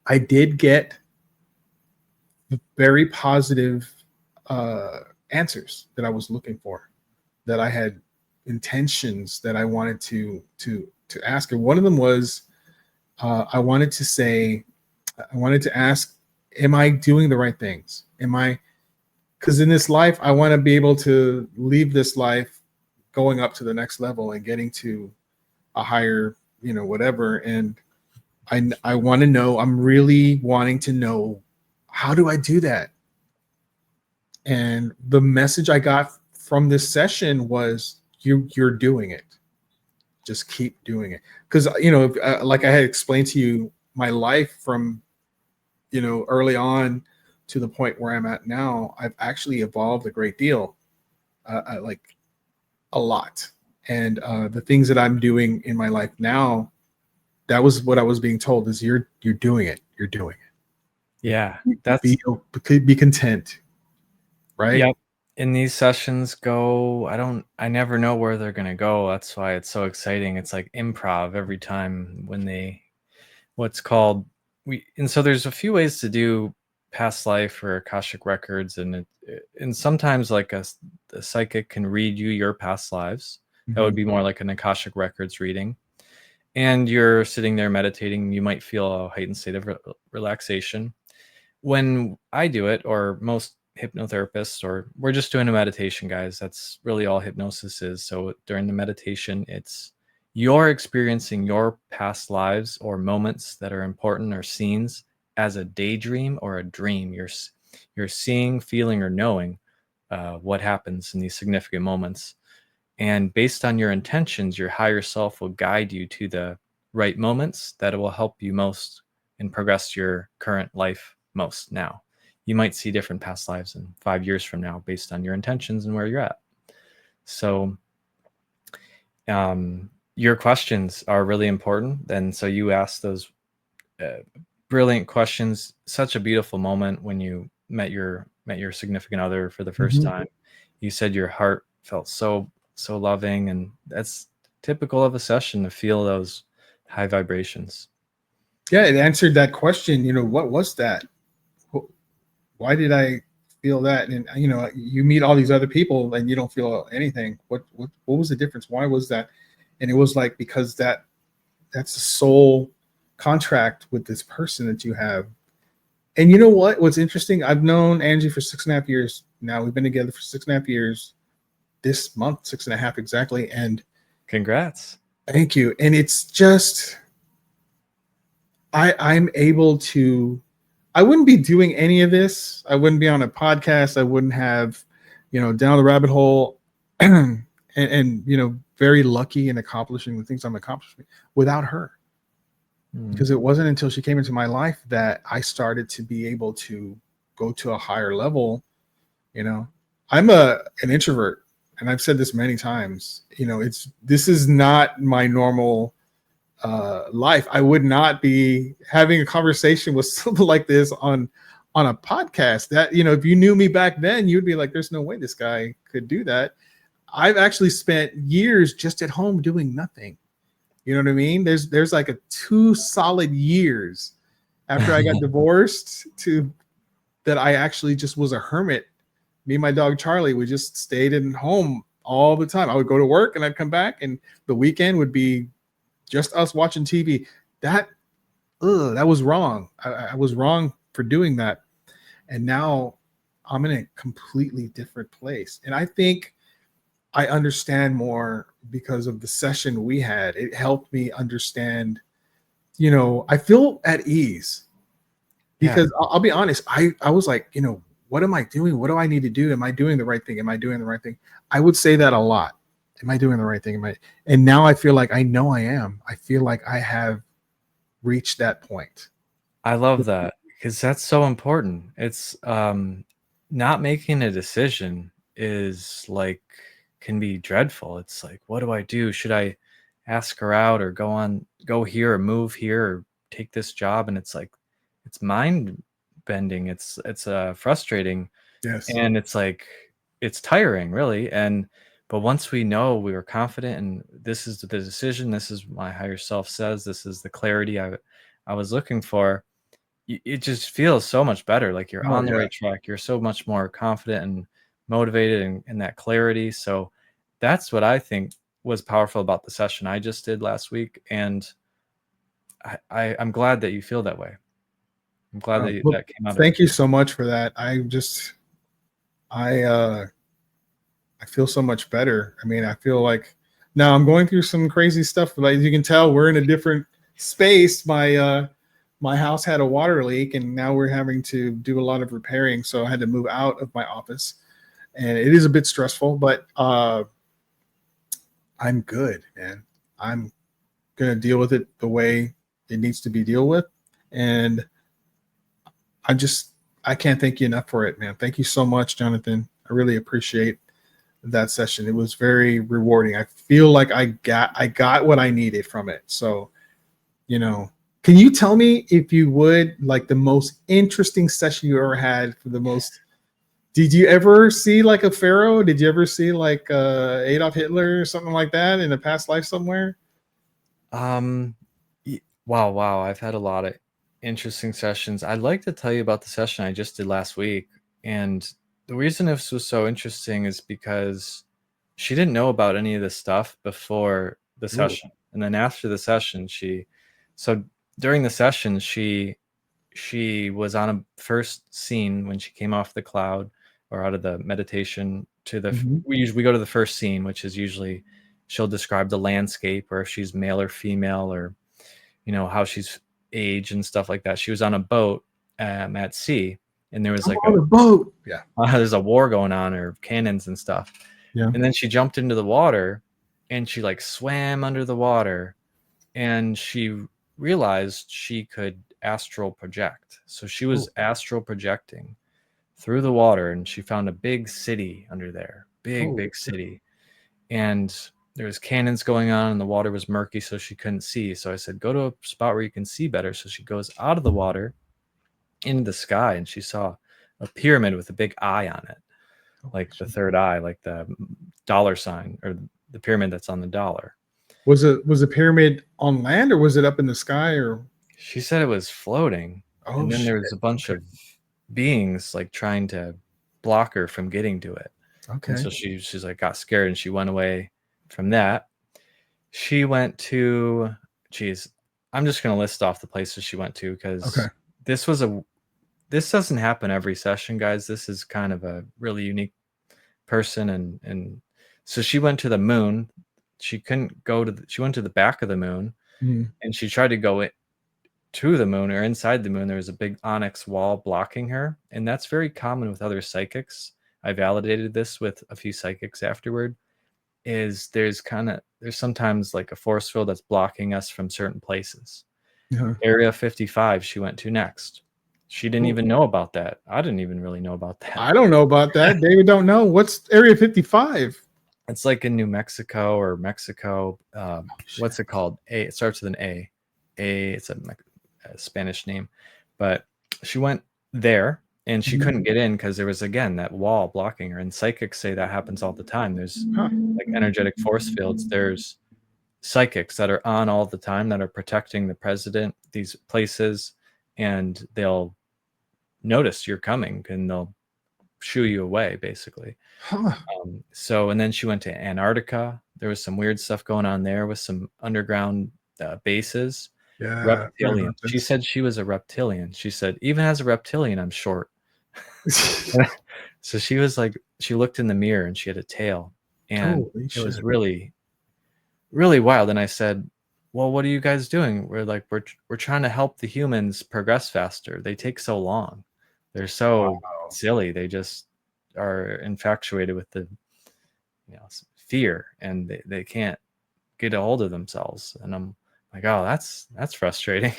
I did get very positive answers that I was looking for, that I had intentions that I wanted to ask. And one of them was I wanted to ask, am I doing the right things? Because in this life, I want to be able to leave this life going up to the next level and getting to a higher, whatever. And I want to know, I'm really wanting to know, how do I do that? And the message I got from this session was, you're doing it. Just keep doing it. Because, like I had explained to you, my life from, early on to the point where I'm at now, I've actually evolved a great deal, like a lot. And the things that I'm doing in my life now, that was what I was being told, is you're doing it. You're doing it. Yeah, Be content. Right. yep. In these sessions I never know where they're going to go. That's why it's so exciting. It's like improv every time when what's called, and so there's a few ways to do past life or Akashic records. And sometimes like a psychic can read you your past lives. That would be more like an Akashic records reading. And you're sitting there meditating. You might feel a heightened state of relaxation. When I do it, or most hypnotherapists, or we're just doing a meditation, guys, that's really all hypnosis is. So during the meditation, you're experiencing your past lives or moments that are important or scenes as a daydream or a dream. You're seeing, feeling, or knowing what happens in these significant moments. And based on your intentions, your higher self will guide you to the right moments that will help you most and progress your current life most now. You might see different past lives in 5 years from now based on your intentions and where you're at. So your questions are really important. And so you asked those brilliant questions. Such a beautiful moment when you met your significant other for the first time. You said your heart felt so loving, and that's typical of a session to feel those high vibrations. Yeah, it answered that question. What was that? Why did I feel that? And you meet all these other people and you don't feel anything. What was the difference? Why was that? And it was like, because that's a soul contract with this person that you have. And you know what? What's interesting? I've known Angie for 6.5 years now. We've been together for 6.5 years. This month, 6.5 exactly. And congrats. Thank you. And it's just, I'm able to, I wouldn't be doing any of this. I wouldn't be on a podcast. I wouldn't have, down the rabbit hole and very lucky in accomplishing the things I'm accomplishing without her. Because it wasn't until she came into my life that I started to be able to go to a higher level. I'm an introvert, and I've said this many times. This is not my normal life. I would not be having a conversation with something like this on a podcast. That if you knew me back then, you'd be like, "There's no way this guy could do that." I've actually spent years just at home doing nothing. You know what I mean? There's like 2 solid years after I got divorced that I actually just was a hermit. Me and my dog Charlie, we just stayed in home all the time. I would go to work and I'd come back, and the weekend would be just us watching TV. That was wrong. I was wrong for doing that. And now I'm in a completely different place. And I think I understand more because of the session we had. It helped me understand, I feel at ease because I'll be honest. I was like, what am I doing? What do I need to do? Am I doing the right thing? Am I doing the right thing? I would say that a lot. Am I doing the right thing? And now I feel like I know I am. I feel like I have reached that point. I love that, because that's so important. It's not making a decision is like, can be dreadful. It's like, what do I do? Should I ask her out or go here or move here or take this job? And it's like, it's mind bending. It's frustrating. Yes. And it's like, it's tiring, really. But once we know, we were confident, and this is the decision, this is my higher self says, this is the clarity I was looking for, it just feels so much better. Like you're on the right track. You're so much more confident and motivated and that clarity. So that's what I think was powerful about the session I just did last week. And I'm glad that you feel that way. I'm glad that came out. Thank you so much for that. I feel so much better. I mean, I feel like now I'm going through some crazy stuff, but as you can tell, we're in a different space. My my house had a water leak, and now we're having to do a lot of repairing. So I had to move out of my office, and it is a bit stressful, but I'm good, man. I'm gonna deal with it the way it needs to be dealt with, and I can't thank you enough for it, man. Thank you so much, Jonathan. I really appreciate that session. It was very rewarding. I feel like I got what I needed from it. So, can you tell me, if you would, like, the most interesting session you ever had? Did you ever see like a pharaoh? Did you ever see like Adolf Hitler or something like that in a past life somewhere? Wow. I've had a lot of interesting sessions. I'd like to tell you about the session I just did last week. And the reason this was so interesting is because she didn't know about any of this stuff before the session. And then after the session, so during the session, she was on a first scene when she came off the cloud or out of the meditation to we go to the first scene, which is usually she'll describe the landscape, or if she's male or female, or how she's aged and stuff like that. She was on a boat at sea, and there was like on a boat. Yeah. There's a war going on, or cannons and stuff. Yeah. And then she jumped into the water, and she like swam under the water, and she realized she could astral project. So she was astral projecting through the water, and she found a big city under there, big city. And there was cannons going on, and the water was murky, so she couldn't see. So I said, go to a spot where you can see better. So she goes out of the water into the sky, and she saw a pyramid with a big eye on it, like the third eye, like the dollar sign, or the pyramid that's on the dollar. Was the pyramid on land, or was it up in the sky? Or she said it was floating. And then there was a bunch of beings like trying to block her from getting to it. Okay. And so she's like got scared, and she went away from that. She went to, I'm just going to list off the places she went to, because this doesn't happen every session, guys. This is kind of a really unique person. And so she went to the moon. She couldn't go she went to the back of the moon, and she tried to go to the moon, or inside the moon. There was a big onyx wall blocking her. And that's very common with other psychics. I validated this with a few psychics afterward. Is there's sometimes like a force field that's blocking us from certain places. Area 55 she went to next. She didn't even know about that. I didn't even really know about that. I don't know about that. Dayvid don't know. What's Area 55? It's like in New Mexico or Mexico. What's it called? It starts with an A. It's a Spanish name. But she went there, and she couldn't get in because there was, again, that wall blocking her. And psychics say that happens all the time. There's like energetic force fields. There's psychics that are on all the time that are protecting the president, these places, and they'll notice you're coming, and they'll shoo you away, basically. And then she went to Antarctica. There was some weird stuff going on there with some underground bases. Reptilian. She said she was a reptilian. She said, even as a reptilian, I'm short. So she was like, she looked in the mirror, and she had a tail, and it was really, really wild. And I said, well, what are you guys doing? We're trying to help the humans progress faster. They take so long. They're so silly. They just are infatuated with the fear, and they can't get a hold of themselves. And I'm like, oh, that's frustrating.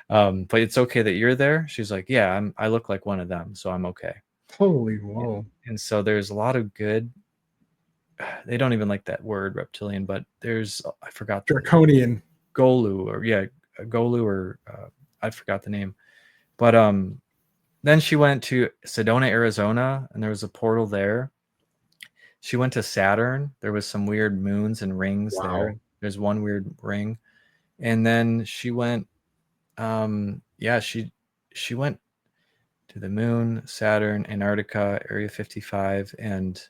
But it's okay that you're there. She's like, yeah, I look like one of them, so I'm okay. Holy whoa. And so there's a lot of good. They don't even like that word reptilian, but there's, I forgot, draconian, Golu, or I forgot the name. But then she went to Sedona, Arizona, and there was a portal there. She went to Saturn. There was some weird moons and rings there. There's one weird ring. And then she went, she went to the moon, Saturn, Antarctica, Area 55. And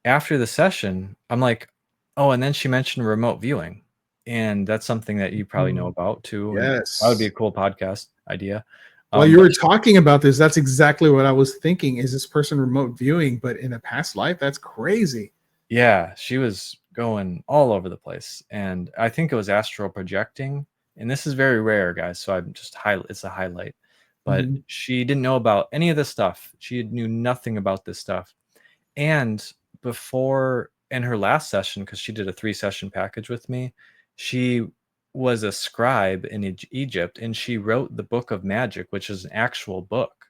after the session, I'm like, oh, and then she mentioned remote viewing. And that's something that you probably know about too. Yes. That would be a cool podcast idea. While you were talking about this, that's exactly what I was thinking. Is this person remote viewing, but in a past life? That's crazy. Yeah, she was going all over the place. And I think it was astral projecting. and this is very rare, guys, so I'm just it's a highlight. But Mhm. she didn't know about any of this stuff. She knew nothing about this stuff. And before, in her last session, because she did a 3-session package with me, she was a scribe in Egypt, and she wrote the Book of Magic, which is an actual book.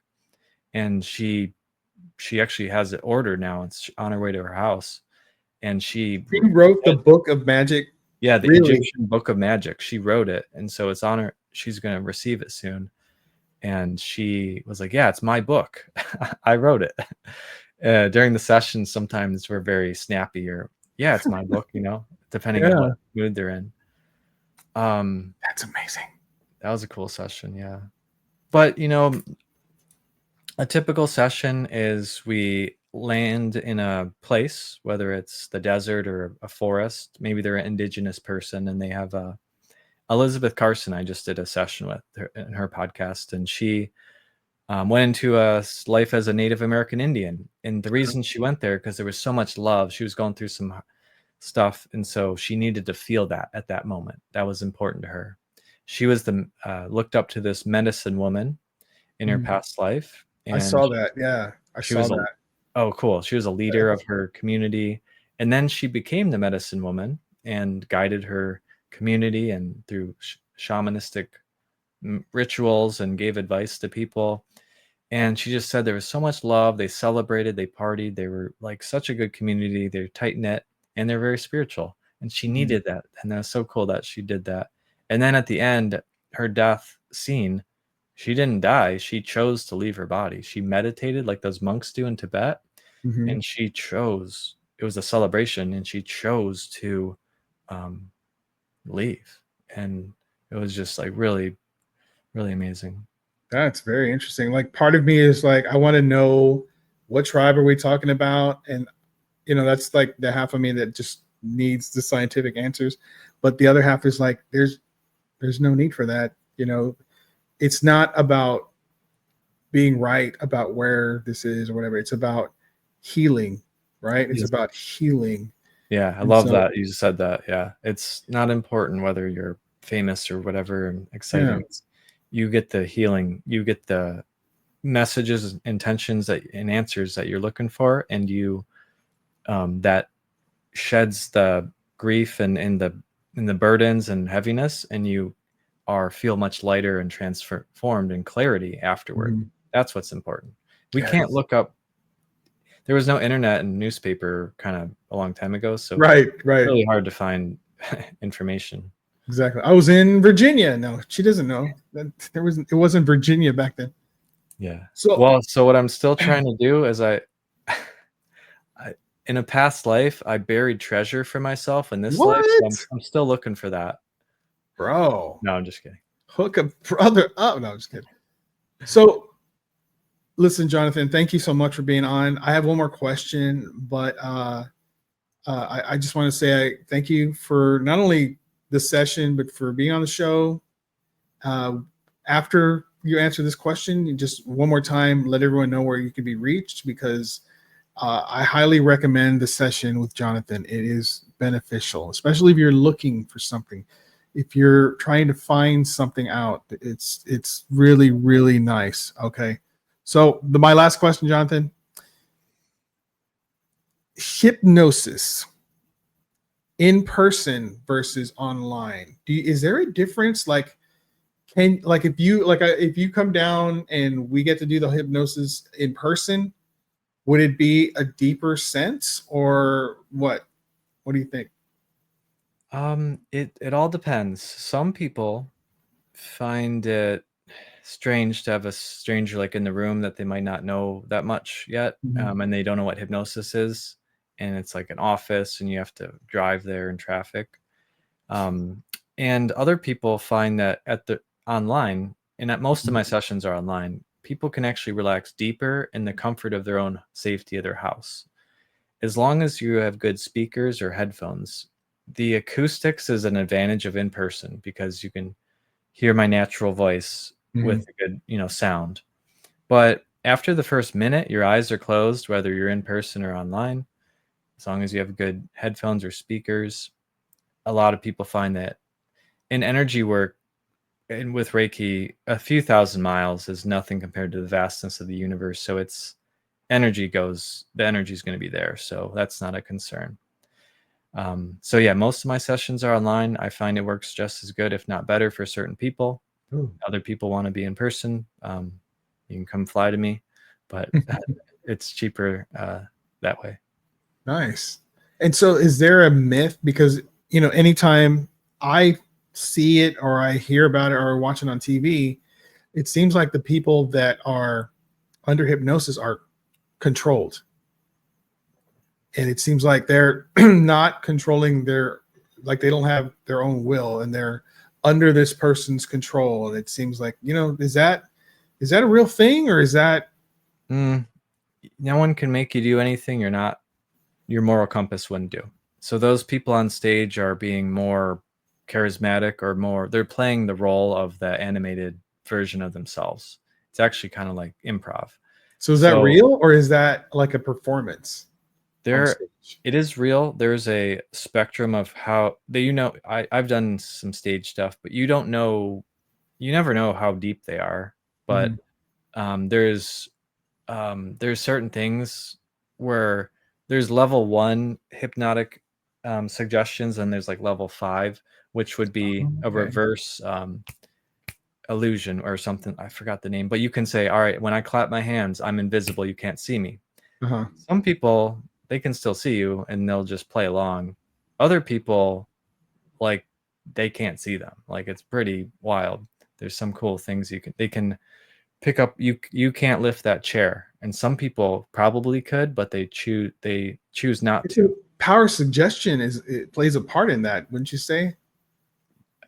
And she actually has it ordered now. It's on her way to her house. And she She wrote the Book of Magic. yeah, the Really? Egyptian Book of Magic. She wrote it, and so it's on her. She's going to receive it soon. And she was like, "Yeah, it's my book. I wrote it." During the sessions, sometimes we're very snappy, or "Yeah, it's my book," depending on Yeah. what mood they're in. That's amazing. That was a cool session, yeah. But a typical session is we land in a place, whether it's the desert or a forest. Maybe they're an indigenous person, and they have Elizabeth Carson. I just did a session with her in her podcast, and she went into a life as a Native American Indian. And the reason she went there, because there was so much love. She was going through some stuff, and so she needed to feel that at that moment. That was important to her. She was looked up to this medicine woman in her past life. I And saw that. Yeah, I she saw was that. oh, cool. She was a leader of her community. And then she became the medicine woman and guided her community and through shamanistic rituals and gave advice to people. And she just said there was so much love. They celebrated, they partied. They were like such a good community. They're tight knit and they're very spiritual. And she needed that. And that's so cool that she did that. And then at the end, her death scene, she didn't die. She chose to leave her body. She meditated like those monks do in Tibet. Mhm. And she chose, it was a celebration, and she chose to leave. And it was just like really, really amazing. That's very interesting. Like, part of me is like, I want to know what tribe are we talking about, and that's like the half of me that just needs the scientific answers, but the other half is like, there's no need for that. It's not about being right about where this is or whatever. It's about healing, right? It's Yes. about healing. Yeah, I love that you said that. Yeah, it's not important whether you're famous or whatever and exciting. Yeah. You get the healing, you get the messages, intentions and answers that you're looking for, and you that sheds the grief and the burdens and heaviness, and you feel much lighter and transformed in clarity afterward. Mhm. That's what's important. We Yes. can't look up. There was no internet and newspaper kind of a long time ago, so Right. it's really hard to find information. Exactly. I was in Virginia. No, she doesn't know that it wasn't Virginia back then. Yeah. So So what I'm still trying to do is in a past life, I buried treasure for myself in this life. So what? I'm still looking for that. Bro, No, I'm just kidding. hook a brother up. No, I'm just kidding. So listen, Jonathan, thank you so much for being on. I have one more question, but I just want to say I thank you for not only the session, but for being on the show. After you answer this question, you just one more time, let everyone know where you can be reached, because I highly recommend the session with Jonathan. It is beneficial, especially if you're looking for something. If you're trying to find something out, it's really, really nice. Okay. So my last question, Jonathan. Hypnosis in person versus online. Is there a difference? Like, if you come down and we get to do the hypnosis in person, would it be a deeper sense, or what? What do you think? It all depends. Some people find it strange to have a stranger like in the room that they might not know that much yet, and they don't know what hypnosis is, and it's like an office, and you have to drive there in traffic. And other people find that at the online, and at most of my sessions are online, people can actually relax deeper in the comfort of their own safety of their house. As long as you have good speakers or headphones, the acoustics is an advantage of in person because you can hear my natural voice with a good, sound. But after the first minute, your eyes are closed, whether you're in person or online. As long as you have good headphones or speakers, a lot of people find that in energy work, and with Reiki, a few thousand miles is nothing compared to the vastness of the universe. So the energy is going to be there. So that's not a concern. So yeah, most of my sessions are online. I find it works just as good, if not better, for certain people. Ooh. Other people want to be in person. You can come fly to me, but it's cheaper that way. Nice. And so is there a myth? Because, anytime I see it or I hear about it or watch it on TV, it seems like the people that are under hypnosis are controlled. And it seems like they're not controlling like they don't have their own will and they're under this person's control. And it seems like, is that a real thing, or is that? No one can make you do anything your moral compass wouldn't do. So those people on stage are being more charismatic or they're playing the role of the animated version of themselves. It's actually kind of like improv. So is that real, or is that like a performance? It is real. There's a spectrum of how I've done some stage stuff, but you never know how deep they are. But there's certain things where there's level 1 hypnotic suggestions, and there's like level 5, which would be a reverse illusion or something. I forgot the name, but you can say, all right, when I clap my hands, I'm invisible. You can't see me. Some people, they can still see you and they'll just play along. Other people, like, they can't see them. Like, it's pretty wild. There's some cool things they can pick up. You can't lift that chair, and some people probably could, but they choose not to. Power suggestion it plays a part in that, wouldn't you say?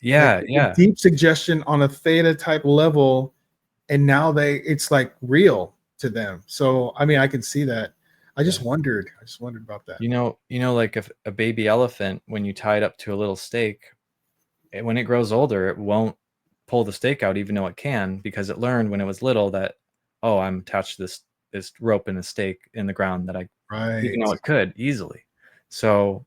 Yeah, like, yeah. Deep suggestion on a theta type level, and now it's like real to them. So I mean, I can see that. I just wondered about that. Like if a baby elephant, when you tie it up to a little stake, when it grows older, it won't pull the stake out, even though it can, because it learned when it was little that, oh, I'm attached to this rope and a stake in the ground that even though it could easily. So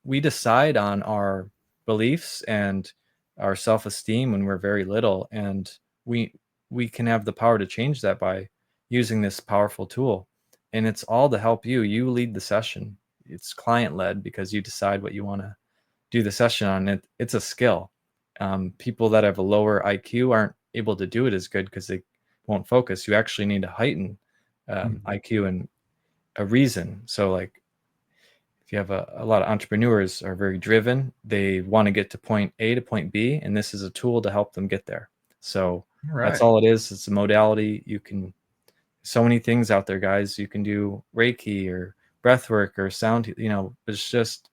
we decide on our beliefs and our self-esteem when we're very little, and we can have the power to change that by using this powerful tool. And it's all to help you. You lead the session. It's client-led because you decide what you want to do the session on. It's a skill. People that have a lower IQ aren't able to do it as good because they won't focus. You actually need to heighten IQ and a reason. So like if you have a lot of entrepreneurs are very driven, they want to get to point A to point B, and this is a tool to help them get there. So that's all it is. It's a modality. So many things out there, guys. You can do Reiki or breath work or sound, it's just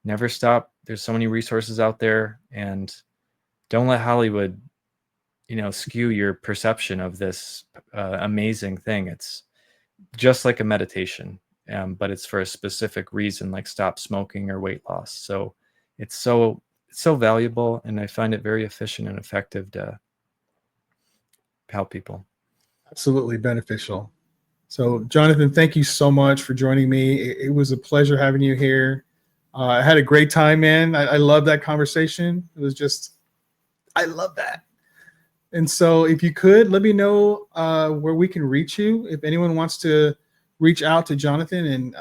never stop. There's so many resources out there, and don't let Hollywood, skew your perception of this amazing thing. It's just like a meditation, but it's for a specific reason, like stop smoking or weight loss. So it's so valuable, and I find it very efficient and effective to help people. Absolutely beneficial. So, Jonathan, thank you so much for joining me. It was a pleasure having you here. I had a great time, man. I love that conversation. It was just, I love that. And so if you could, let me know where we can reach you. If anyone wants to reach out to Jonathan and,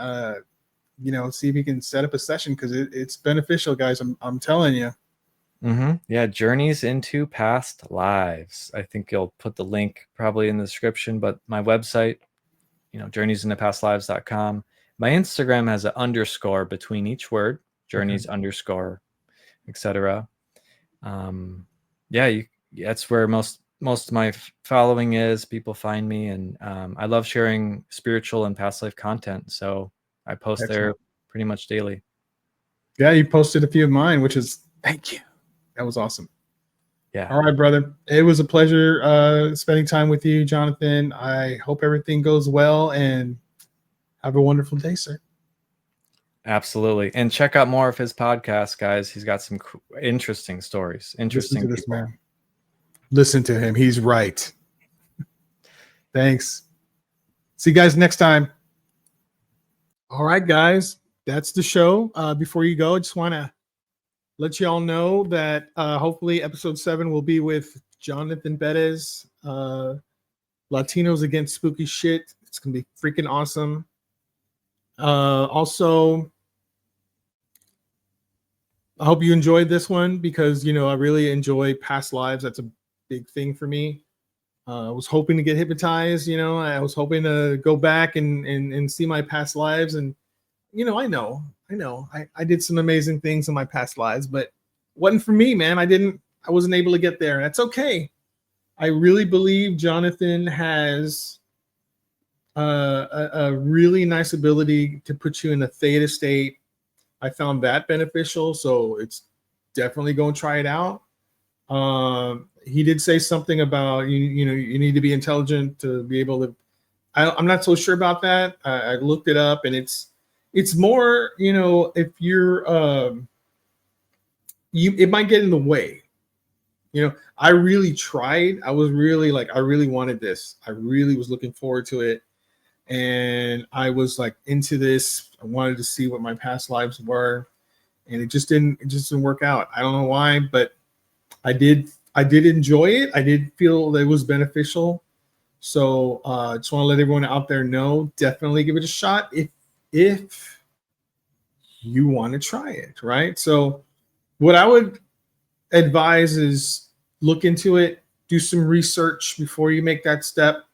see if he can set up a session, because it's beneficial, guys. I'm telling you. Yeah, Journeys into Past Lives. I think you'll put the link probably in the description, but my website, journeysintopastlives.com. My Instagram has an underscore between each word, journeys underscore, etc. That's where most of my following is. People find me, and I love sharing spiritual and past life content. So I post there pretty much daily. Yeah, you posted a few of mine, which is thank you. That was awesome. Yeah. All right, brother. It was a pleasure spending time with you, Jonathan. I hope everything goes well, and have a wonderful day, sir. Absolutely. And check out more of his podcast, guys. He's got some interesting stories. Interesting. Listen to this man. Listen to him. He's right. Thanks. See you guys next time. All right, guys. That's the show. Before you go, I just want to let y'all know that hopefully episode 7 will be with Jonathan Bettis, Latinos Against Spooky Shit. It's gonna be freaking awesome. Also, I hope you enjoyed this one because I really enjoy past lives. That's a big thing for me. I was hoping to get hypnotized. I was hoping to go back and see my past lives, and I know I did some amazing things in my past lives, but it wasn't for me, man. I wasn't able to get there. That's okay. I really believe Jonathan has a really nice ability to put you in a theta state. I found that beneficial, so it's definitely going to try it out. He did say something about you need to be intelligent to be able to. I'm not so sure about that. I looked it up, and it's more if you're it might get in the way. I really tried. I was really I really wanted this. I really was looking forward to it. And I was into this. I wanted to see what my past lives were. And it just didn't work out. I don't know why, but I did enjoy it. I did feel that it was beneficial. So just want to let everyone out there know, definitely give it a shot if you want to try it, right? So what I would advise is look into it, do some research before you make that step.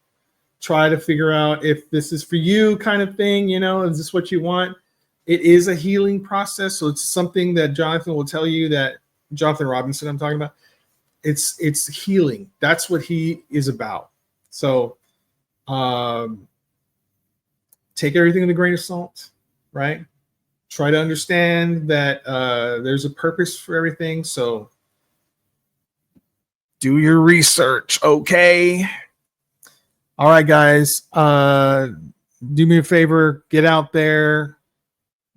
Try to figure out if this is for you, kind of thing. Is this what you want? It is a healing process, so it's something that Jonathan will tell you, that Jonathan Robinson I'm talking about. It's healing. That's what he is about. So take everything with a grain of salt, right? Try to understand that there's a purpose for everything. So do your research, okay? All right, guys. Do me a favor, get out there,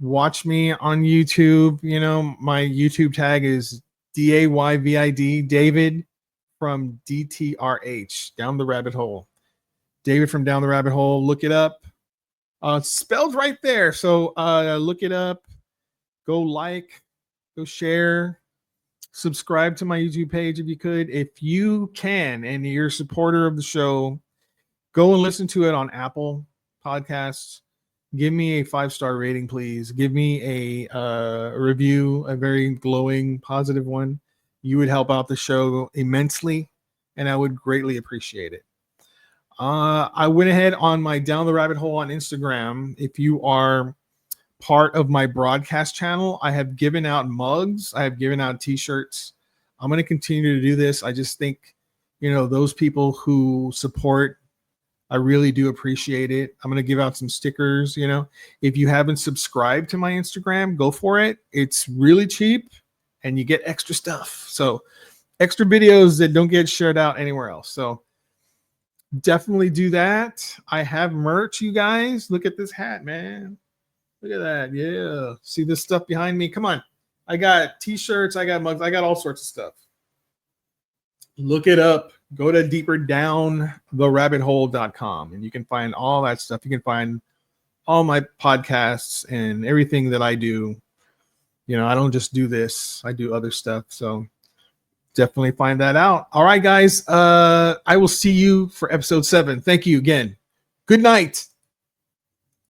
watch me on YouTube. My YouTube tag is Dayvid, David from DTRH, Down the Rabbit Hole. David from Down the Rabbit Hole. Look it up. It's spelled right there. So look it up. Go go share. Subscribe to my YouTube page if you could. If you can, and you're a supporter of the show, go and listen to it on Apple Podcasts. Give me a 5-star rating, please. Give me a review, a very glowing, positive one. You would help out the show immensely, and I would greatly appreciate it. I went ahead on my Down the Rabbit Hole on Instagram. If you are part of my broadcast channel, I have given out mugs. I have given out t-shirts. I'm going to continue to do this. I just think, those people who support, I really do appreciate it. I'm going to give out some stickers. If you haven't subscribed to my Instagram, go for it. It's really cheap and you get extra stuff. So extra videos that don't get shared out anywhere else. So definitely do that. I have merch, you guys. Look at this hat, man. Look at that. Yeah. See this stuff behind me? Come on. I got t-shirts. I got mugs. I got all sorts of stuff. Look it up. Go to deeperdowntherabbithole.com and you can find all that stuff. You can find all my podcasts and everything that I do. I don't just do this. I do other stuff. So definitely find that out. All right, guys. I will see you for episode 7. Thank you again. Good night.